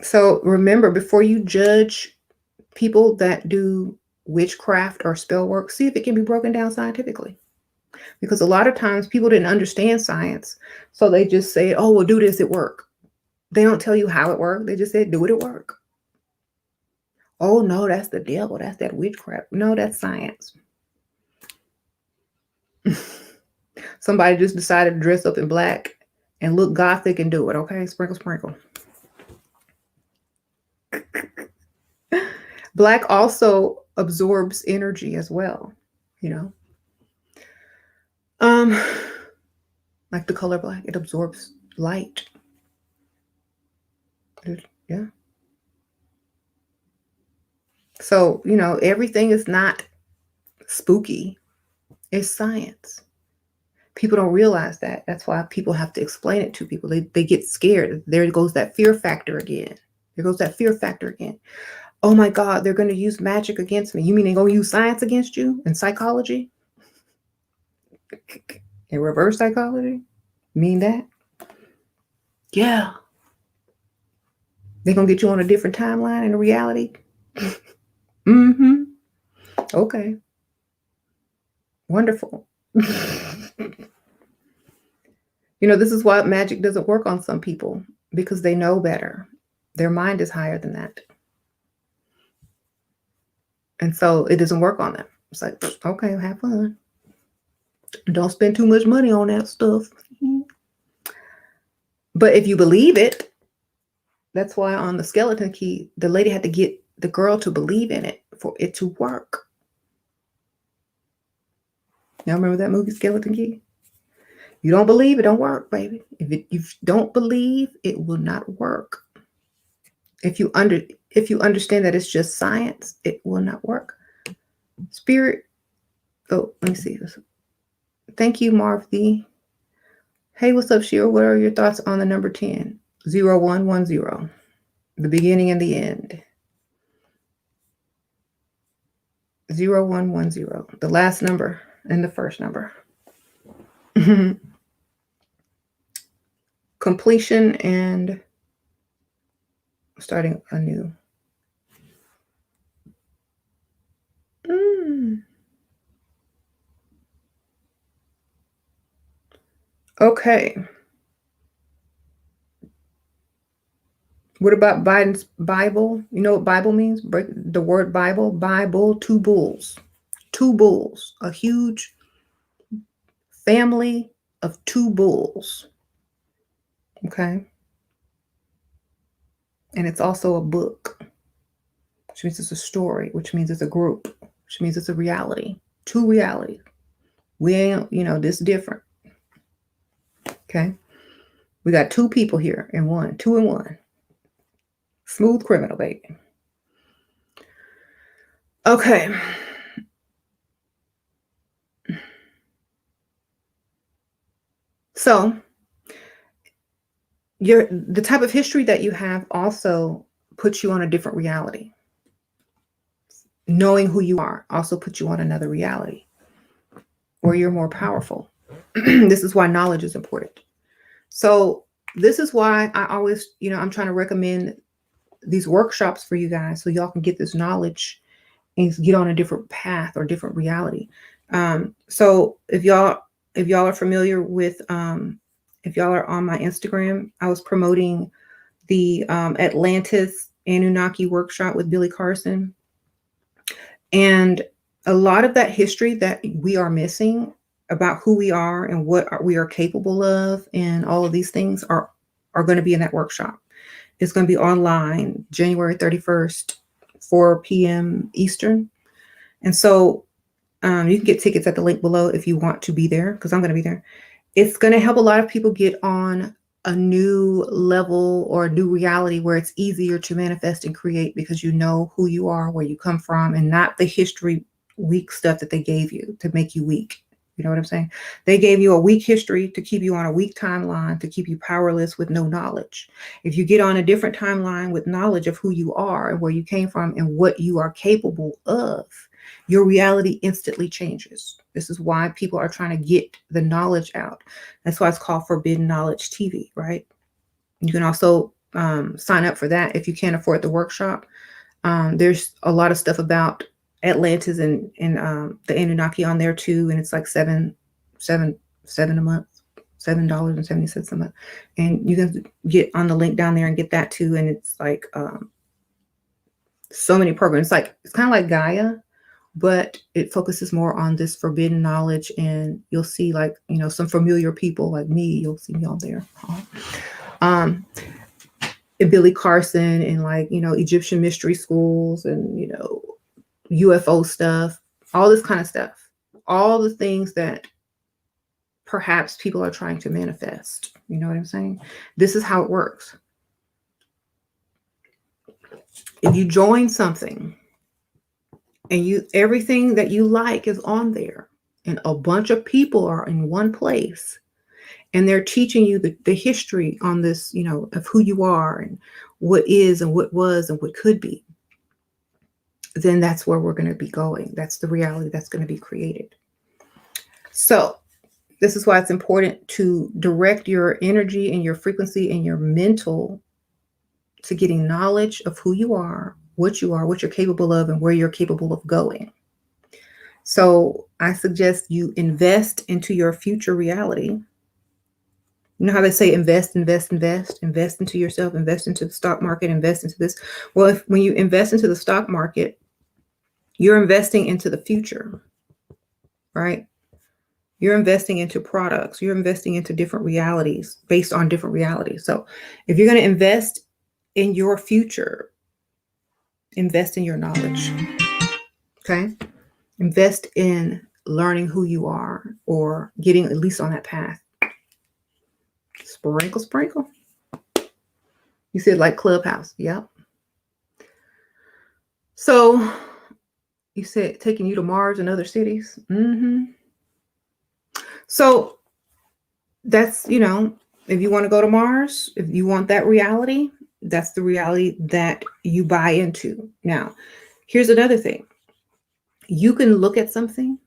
So remember, before you judge people that do witchcraft or spell work, see if it can be broken down scientifically. Because a lot of times people didn't understand science. So they just say, oh, well, do this at work. They don't tell you how it works. They just said, do it at work. Oh, no, that's the devil. That's that witchcraft. No, that's science. Somebody just decided to dress up in black and look gothic and do it. Okay, sprinkle, sprinkle. Black also absorbs energy as well, like the color black, it absorbs light. Yeah. So, everything is not spooky. It's science. People don't realize that. That's why people have to explain it to people. They get scared. There goes that fear factor again. Oh my God, they're going to use magic against me. You mean they're going to use science against you and psychology? And reverse psychology? You mean that? Yeah. They're going to get you on a different timeline in reality? Mm-hmm. Okay. Wonderful. This is why magic doesn't work on some people, because they know better. Their mind is higher than that. And so it doesn't work on them. It's like, okay, have fun. Don't spend too much money on that stuff. But if you believe it, that's why on the skeleton key, the lady had to get the girl to believe in it for it to work. Y'all remember that movie, Skeleton Key? You don't believe it, don't work, baby. If you don't believe, it will not work. If you understand that it's just science, it will not work. Spirit. Oh, let me see this. Thank you, Marv V. Hey, what's up, Shira? What are your thoughts on the number 10? 0110. The beginning and the end. 0110. The last number and the first number. Completion and starting anew. Okay. What about Biden's Bible? You know what Bible means? Break the word Bible. Bible, two bulls. Two bulls. A huge family of two bulls. Okay. And it's also a book, which means it's a story, which means it's a group, which means it's a reality. Two realities. We ain't, this different. Okay. We got two people here in one, 2 in 1. Smooth criminal, baby. Okay. So the type of history that you have also puts you on a different reality. Knowing who you are also puts you on another reality where you're more powerful. This is why knowledge is important. So this is why I always, I'm trying to recommend these workshops for you guys so y'all can get this knowledge and get on a different path or different reality. So if y'all are familiar with, if y'all are on my Instagram, I was promoting the Atlantis Anunnaki workshop with Billy Carson. And a lot of that history that we are missing about who we are and what we are capable of and all of these things are going to be in that workshop. It's going to be online January 31st, 4 p.m. Eastern. And so you can get tickets at the link below if you want to be there, because I'm going to be there. It's going to help a lot of people get on a new level or a new reality where it's easier to manifest and create because you know who you are, where you come from, and not the history weak stuff that they gave you to make you weak. You know what I'm saying? They gave you a weak history to keep you on a weak timeline, to keep you powerless with no knowledge. If you get on a different timeline with knowledge of who you are and where you came from and what you are capable of, your reality instantly changes. This is why people are trying to get the knowledge out. That's why it's called Forbidden Knowledge TV, right? You can also sign up for that if you can't afford the workshop. There's a lot of stuff about Atlantis and the Anunnaki on there too, and it's like $7 a month, $7.70 a month, and you can get on the link down there and get that too. And it's like so many programs. It's kind of like Gaia, but it focuses more on this forbidden knowledge, and you'll see some familiar people like me. You'll see me on there. And Billy Carson and Egyptian mystery schools and UFO stuff, all this kind of stuff, all the things that perhaps people are trying to manifest. You know what I'm saying? This is how it works. If you join something and everything that you like is on there, and a bunch of people are in one place, and they're teaching you the history on this, of who you are and what is and what was and what could be, then that's where we're going to be going. That's the reality that's going to be created. So this is why it's important to direct your energy and your frequency and your mental to getting knowledge of who you are, what you're capable of, and where you're capable of going. So I suggest you invest into your future reality. You know how they say invest into yourself, invest into the stock market, invest into this. Well, when you invest into the stock market, you're investing into the future, right? You're investing into products. You're investing into different realities based on different realities. So if you're going to invest in your future, invest in your knowledge, okay? Invest in learning who you are or getting at least on that path. Sprinkle, sprinkle. You said like Clubhouse. Yep. So you said taking you to Mars and other cities. So that's, if you want to go to Mars, if you want that reality, that's the reality that you buy into. Now, here's another thing. You can look at something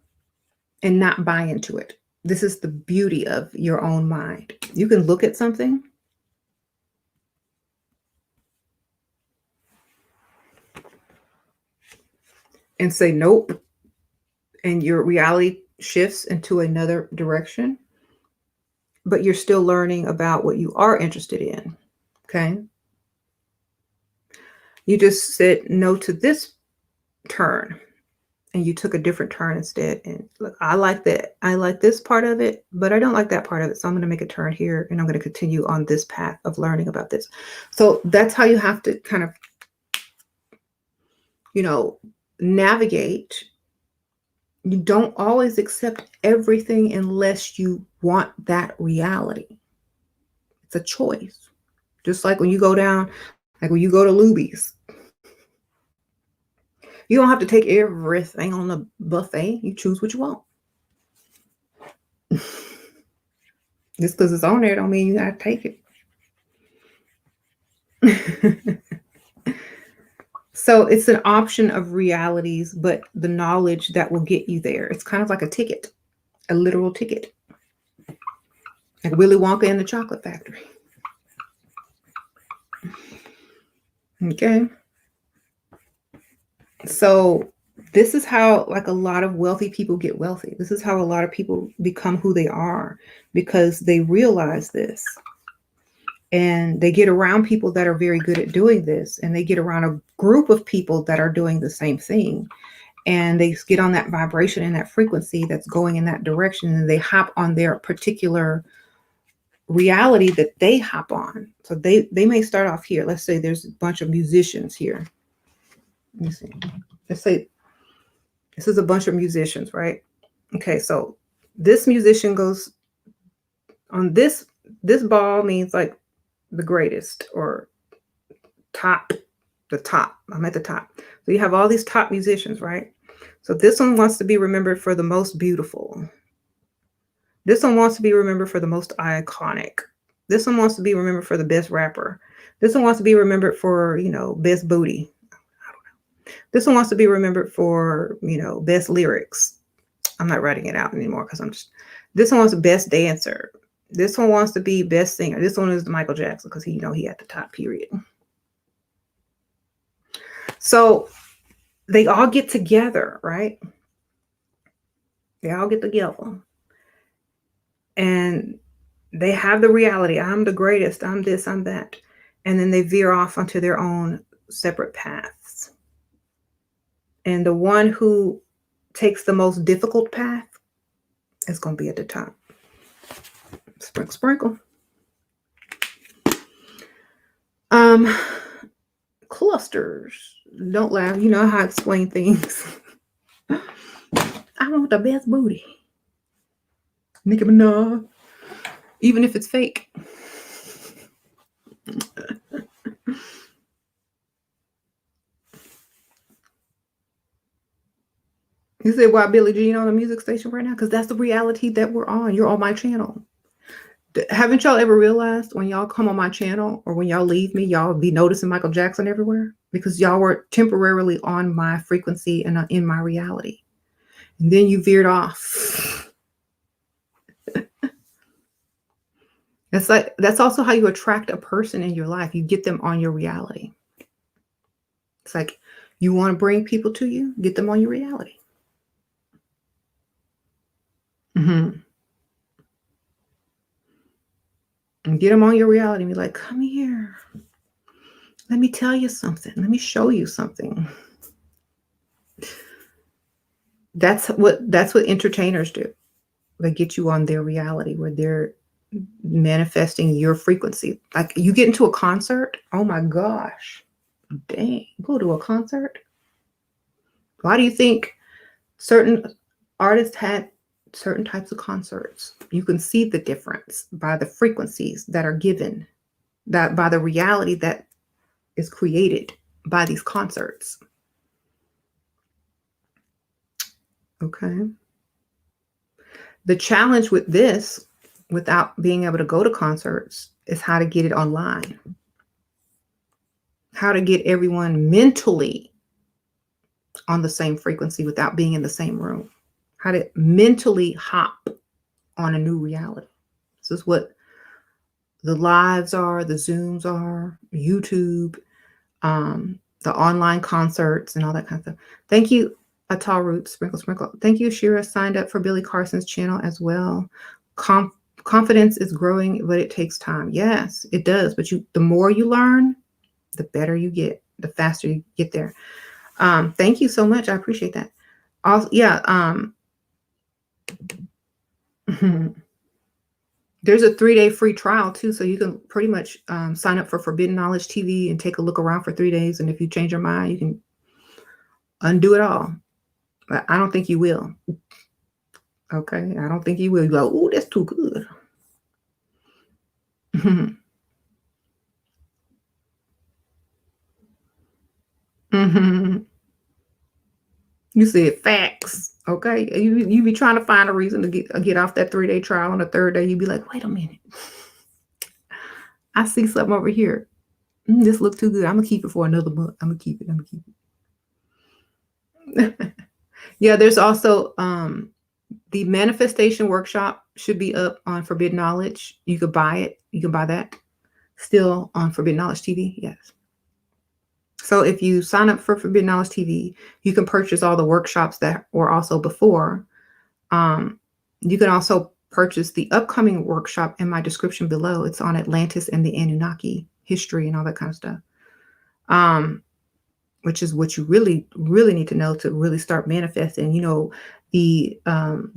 and not buy into it. This is the beauty of your own mind. You can look at something and say, nope. And your reality shifts into another direction, but you're still learning about what you are interested in. Okay. You just said no to this turn and you took a different turn instead. And look, I like that. I like this part of it, but I don't like that part of it. So I'm going to make a turn here and I'm going to continue on this path of learning about this. So that's how you have to kind of, navigate You don't always accept everything unless you want that reality. It's a choice. Just like when you go down, like when you go to Luby's, you don't have to take everything on the buffet. You choose what you want. Just because it's on there don't mean you got to take it. So it's an option of realities, but the knowledge that will get you there. It's kind of like a ticket, a literal ticket. Like Willy Wonka and the Chocolate Factory. Okay. So this is how like a lot of wealthy people get wealthy. This is how a lot of people become who they are, because they realize this. And they get around people that are very good at doing this. And they get around a group of people that are doing the same thing. And they get on that vibration and that frequency that's going in that direction. And they hop on their particular reality that they hop on. So they may start off here. Let's say there's a bunch of musicians here. Let me see. Let's say this is a bunch of musicians, right? Okay, so this musician goes on this ball means like the greatest or top, the top. I'm at the top. So you have all these top musicians, right? So this one wants to be remembered for the most beautiful. This one wants to be remembered for the most iconic. This one wants to be remembered for the best rapper. This one wants to be remembered for, best booty. I don't know. This one wants to be remembered for, best lyrics. I'm not writing it out anymore because this one wants the best dancer. This one wants to be best singer. This one is Michael Jackson because he at the top, period. So they all get together, right? They all get together. And they have the reality. I'm the greatest. I'm this, I'm that. And then they veer off onto their own separate paths. And the one who takes the most difficult path is going to be at the top. Sprinkle, sprinkle. Clusters. Don't laugh. You know how I explain things. I want the best booty. Nicki Minaj. Even if it's fake. You say, why Billie Jean on a music station right now? Because that's the reality that we're on. You're on my channel. Haven't y'all ever realized when y'all come on my channel or when y'all leave me, y'all be noticing Michael Jackson everywhere? Because y'all were temporarily on my frequency and in my reality. And then you veered off. That's also how you attract a person in your life. You get them on your reality. It's like you want to bring people to you, get them on your reality. Mm-hmm. And get them on your reality and be like, come here. Let me tell you something. Let me show you something. That's what entertainers do. They get you on their reality where they're manifesting your frequency. Like you get into a concert. Oh my gosh. Dang. Go to a concert. Why do you think certain artists had certain types of concerts? You can see the difference by the frequencies that are given, that by the reality that is created by these concerts. Okay. The challenge with this, without being able to go to concerts, is how to get it online. How to get everyone mentally on the same frequency without being in the same room. How to mentally hop on a new reality. This is what the lives are, the Zooms are, YouTube, the online concerts and all that kind of stuff. Thank you, Atal Root, Sprinkle, Sprinkle. Thank you, Shira, signed up for Billy Carson's channel as well. Confidence is growing, but it takes time. Yes, it does. But the more you learn, the better you get, the faster you get there. Thank you so much. I appreciate that. Also, yeah. There's a 3-day free trial too. So you can pretty much sign up for Forbidden Knowledge TV and take a look around for 3 days. And if you change your mind, you can undo it all. But I don't think you will. Okay, I don't think you will. You go, oh, that's too good. You said facts. Okay, you be trying to find a reason to get off that 3-day trial. On the third day, you be like, wait a minute, I see something over here. This look too good. I'm gonna keep it for another month. I'm gonna keep it. I'm gonna keep it. Yeah, there's also the manifestation workshop should be up on Forbidden Knowledge. You could buy it. You can buy that still on Forbidden Knowledge TV. Yes. So if you sign up for Forbidden Knowledge TV, you can purchase all the workshops that were also before. You can also purchase the upcoming workshop in my description below. It's on Atlantis and the Anunnaki history and all that kind of stuff. Which is what you really, really need to know to really start manifesting. You know, the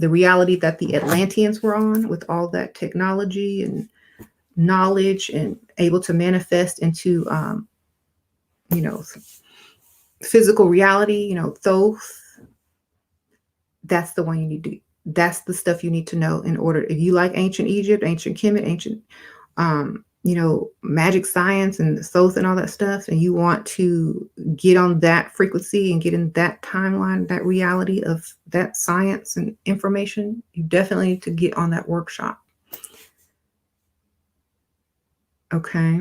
reality that the Atlanteans were on with all that technology and knowledge and able to manifest into, you know, physical reality, you know, Thoth. That's the one you need to, that's the stuff you need to know in order. If you like ancient Egypt, ancient Kemet, ancient, you know, magic science and Thoth and all that stuff, and you want to get on that frequency and get in that timeline, that reality of that science and information, you definitely need to get on that workshop. Okay.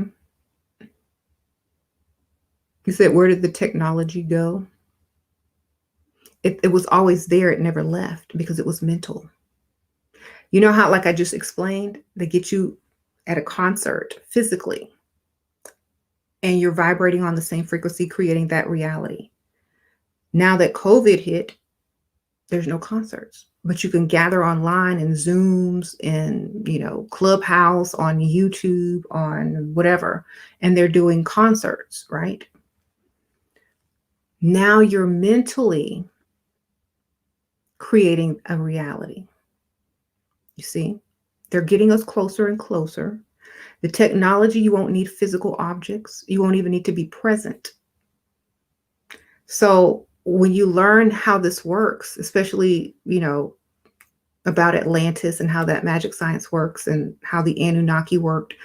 You said, where did the technology go? It was always there. It never left because it was mental. You know how, like I just explained, they get you at a concert physically and you're vibrating on the same frequency, creating that reality. Now that COVID hit, there's no concerts, but you can gather online and Zooms and, you know, Clubhouse, on YouTube, on whatever, and they're doing concerts, right? Now you're mentally creating a reality. You see, they're getting us closer and closer. The technology, you won't need physical objects. You won't even need to be present. So when you learn how this works, especially, you know, about Atlantis and how that magic science works and how the Anunnaki worked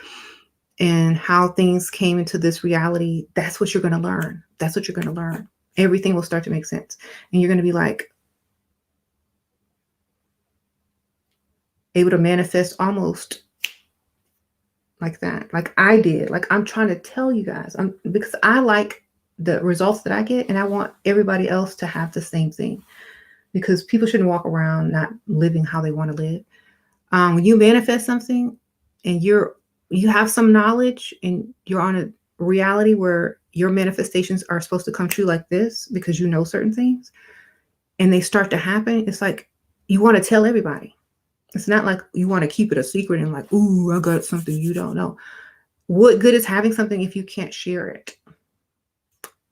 and how things came into this reality, that's what you're going to learn. That's what you're going to learn. Everything will start to make sense. And you're going to be like, able to manifest almost like that, like I did. Like I'm trying to tell you guys, because I like the results that I get, and I want everybody else to have the same thing, because people shouldn't walk around not living how they want to live. When you manifest something and you have some knowledge and you're on a reality where your manifestations are supposed to come true like this because you know certain things and they start to happen, it's like you want to tell everybody. It's not like you want to keep it a secret and like, ooh, I got something you don't know. What good is having something if you can't share it?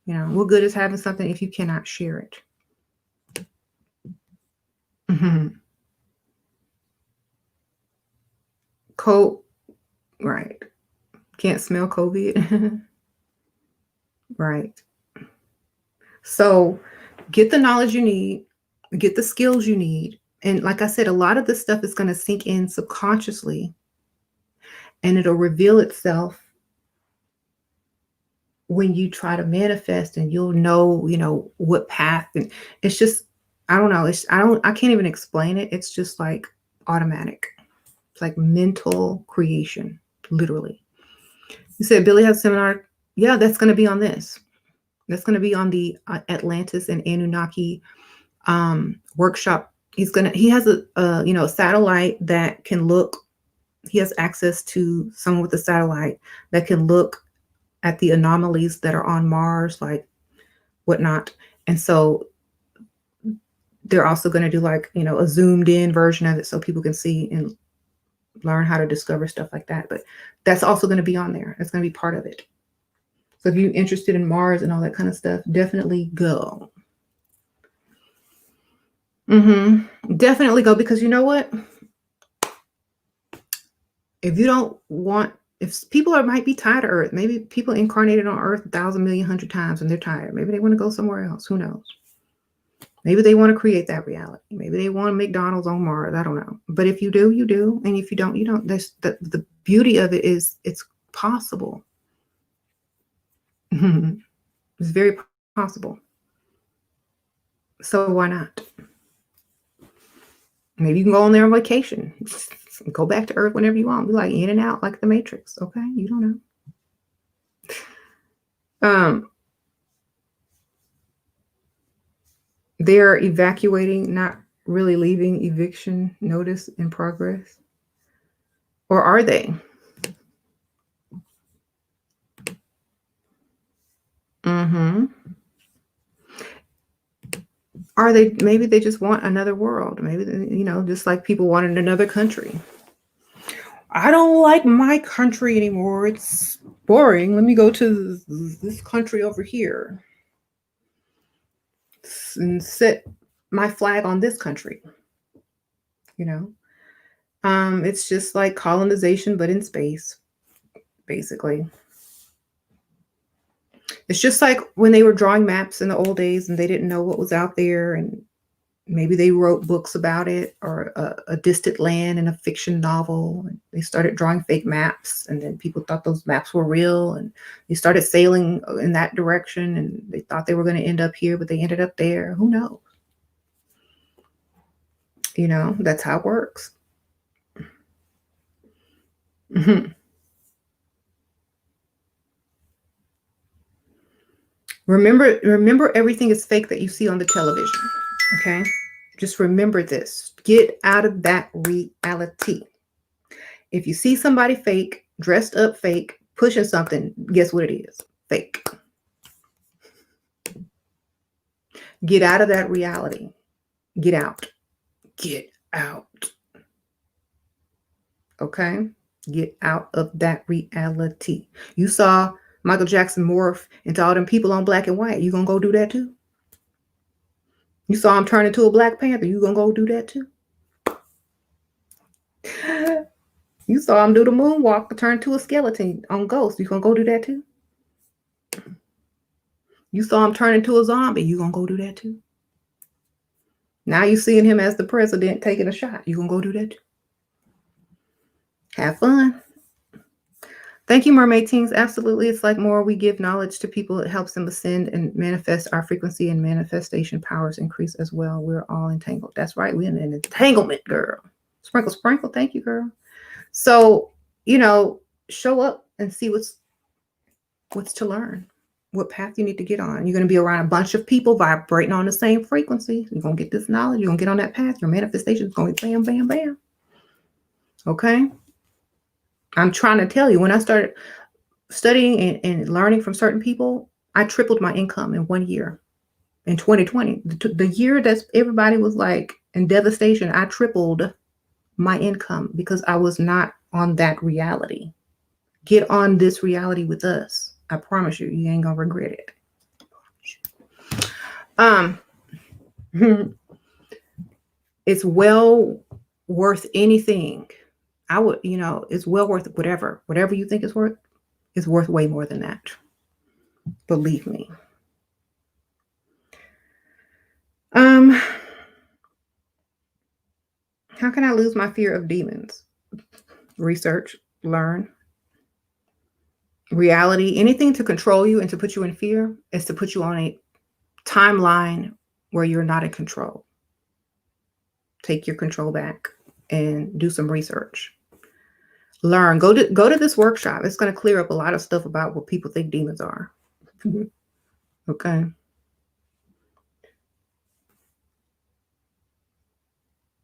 You know, what good is having something if you cannot share it? Mm-hmm. Right. Can't smell COVID. Right. So get the knowledge you need, get the skills you need. And like I said, a lot of this stuff is going to sink in subconsciously and it'll reveal itself when you try to manifest, and you'll know, you know, what path. And it's just, I don't know. I can't even explain it. It's just like automatic. It's like mental creation, literally. You said Billy has a seminar. Yeah, that's going to be on this. That's going to be on the Atlantis and Anunnaki workshop. He has a you know, a satellite that can look, he has access to someone with a satellite that can look at the anomalies that are on Mars, like whatnot. And so they're also going to do like, you know, a zoomed in version of it so people can see and learn how to discover stuff like that. But that's also going to be on there. That's going to be part of it. So if you're interested in Mars and all that kind of stuff, definitely go. Definitely go, because you know what? If you don't want, if people might be tired of Earth, maybe people incarnated on Earth 1,000 million 100 times and they're tired. Maybe they want to go somewhere else. Who knows? Maybe they want to create that reality. Maybe they want McDonald's on Mars. I don't know. But if you do, you do. And if you don't, you don't. The beauty of it is it's possible. It's very possible. So why not? Maybe you can go on there on vacation. Go back to Earth whenever you want. Be like in and out like the Matrix. Okay? You don't know. They're evacuating, not really leaving. Eviction notice in progress. Or are they? Are they, maybe they just want another world. Maybe, just like people wanted another country. I don't like my country anymore. It's boring. Let me go to this country over here and set my flag on this country. It's just like colonization, but in space, basically. It's just like when they were drawing maps in the old days and they didn't know what was out there, and maybe they wrote books about it, or a distant land in a fiction novel. And they started drawing fake maps, and then people thought those maps were real, and they started sailing in that direction, and they thought they were going to end up here, but they ended up there. Who knows? That's how it works. Remember everything is fake that you see on the television. Okay? Just remember this. Get out of that reality. If you see somebody fake, dressed up fake, pushing something, guess what it is? Fake. Get out of that reality. Get out. Get out. Okay? Get out of that reality. You saw Michael Jackson morph into all them people on Black and White. You gonna go do that too? You saw him turn into a Black Panther. You gonna go do that too? You saw him do the moonwalk to turn to a skeleton on Ghost. You gonna go do that too? You saw him turn into a zombie. You gonna go do that too? Now you seeing him as the president taking a shot. You gonna go do that too? Have fun. Thank you, Mermaid Teens. Absolutely. It's like more we give knowledge to people, it helps them ascend and manifest. Our frequency and manifestation powers increase as well. We're all entangled. That's right. We're in an entanglement, girl. Sprinkle, sprinkle. Thank you, girl. So, show up and see what's to learn, what path you need to get on. You're going to be around a bunch of people vibrating on the same frequency. You're going to get this knowledge. You're going to get on that path. Your manifestation is going to be bam, bam, bam. Okay? I'm trying to tell you, when I started studying and learning from certain people, I tripled my income in 1 year. In 2020, the year that everybody was like in devastation, I tripled my income because I was not on that reality. Get on this reality with us. I promise you, you ain't gonna regret it. It's well worth anything. I would, it's well worth whatever you think it's worth way more than that. Believe me. How can I lose my fear of demons? Research, learn. Reality, anything to control you and to put you in fear is to put you on a timeline where you're not in control. Take your control back and do some research. Learn. Go to this workshop. It's going to clear up a lot of stuff about what people think demons are. Okay.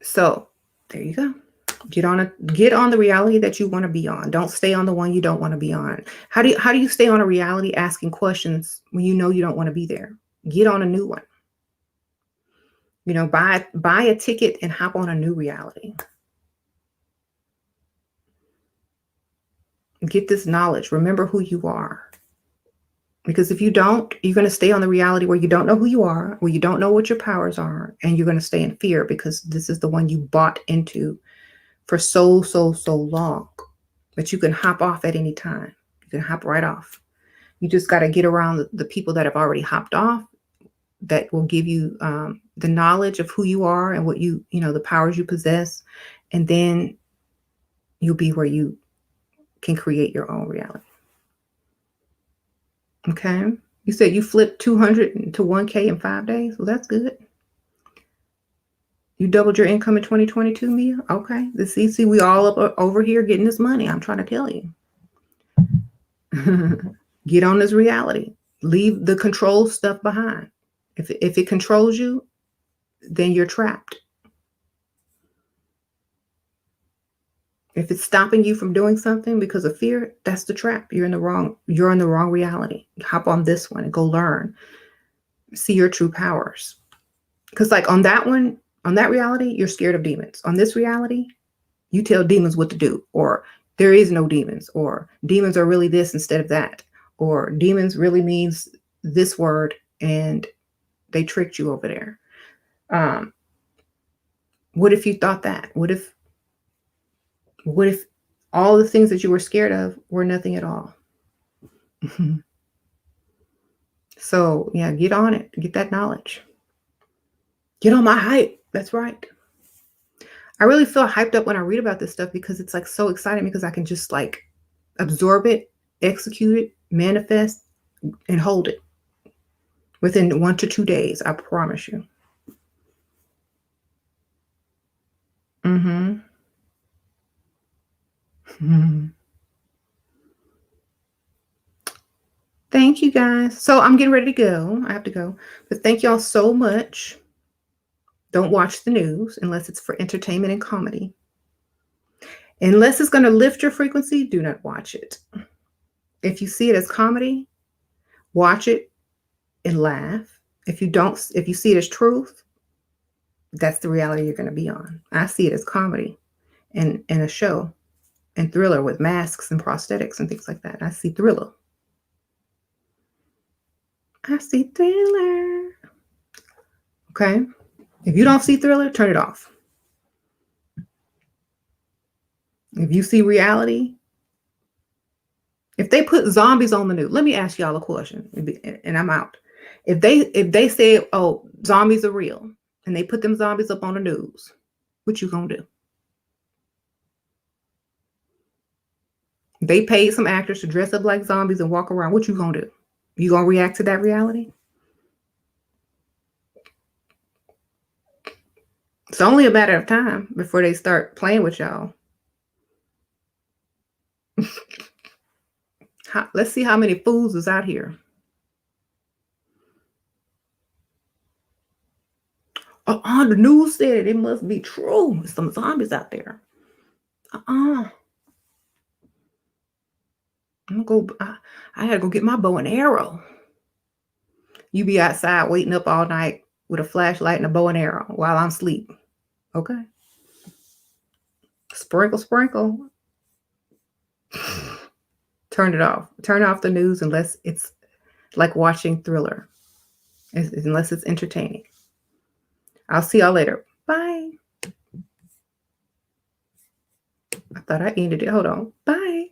So there you go. Get on the reality that you want to be on. Don't stay on the one you don't want to be on. How do you stay on a reality asking questions when you know you don't want to be there? Get on a new one. Buy a ticket and hop on a new reality. Get this knowledge. Remember who you are. Because if you don't, you're going to stay on the reality where you don't know who you are, where you don't know what your powers are, and you're going to stay in fear because this is the one you bought into for so long. But you can hop off at any time. You can hop right off. You just got to get around the people that have already hopped off. that will give you the knowledge of who you are and what the powers you possess. And then you'll be where you can create your own reality. Okay. You said you flipped 200 to 1K in 5 days. Well, that's good. You doubled your income in 2022, Mia? Okay. See, we all up over here getting this money. I'm trying to tell you. Get on this reality. Leave the control stuff behind. If it controls you, then you're trapped. If it's stopping you from doing something because of fear, that's the trap. You're in the wrong reality. Hop on this one and go learn. See your true powers. Because like on that reality, you're scared of demons. On this reality, you tell demons what to do, or there is no demons, or demons are really this instead of that, or demons really means this word and they tricked you over there. What if you thought that? What if all the things that you were scared of were nothing at all? So yeah, get on it. Get that knowledge. Get on my hype. That's right. I really feel hyped up when I read about this stuff because it's like so exciting because I can just like absorb it, execute it, manifest, and hold it within 1 to 2 days. I promise you. Thank you guys. So I'm getting ready to go. I have to go. But thank y'all so much. Don't watch the news unless it's for entertainment and comedy. Unless it's going to lift your frequency, do not watch it. If you see it as comedy, watch it and laugh. If you see it as truth, that's the reality you're going to be on. I see it as comedy and a show and thriller with masks and prosthetics and things like that. I see thriller. I see thriller. Okay. If you don't see thriller, turn it off. If you see reality, if they put zombies on the news, let me ask y'all a question, and I'm out. If they say, oh, zombies are real, and they put them zombies up on the news, what you gonna do? They paid some actors to dress up like zombies and walk around. What you gonna do? You gonna react to that reality? It's only a matter of time before they start playing with y'all. Let's see how many fools is out here. The news said it must be true. There's some zombies out there. I'm gonna go. I gotta go get my bow and arrow. You be outside waiting up all night with a flashlight and a bow and arrow while I'm asleep. Okay. Sprinkle, sprinkle. Turn it off. Turn off the news unless it's like watching thriller. Unless it's entertaining. I'll see y'all later. Bye. I thought I ended it. Hold on. Bye.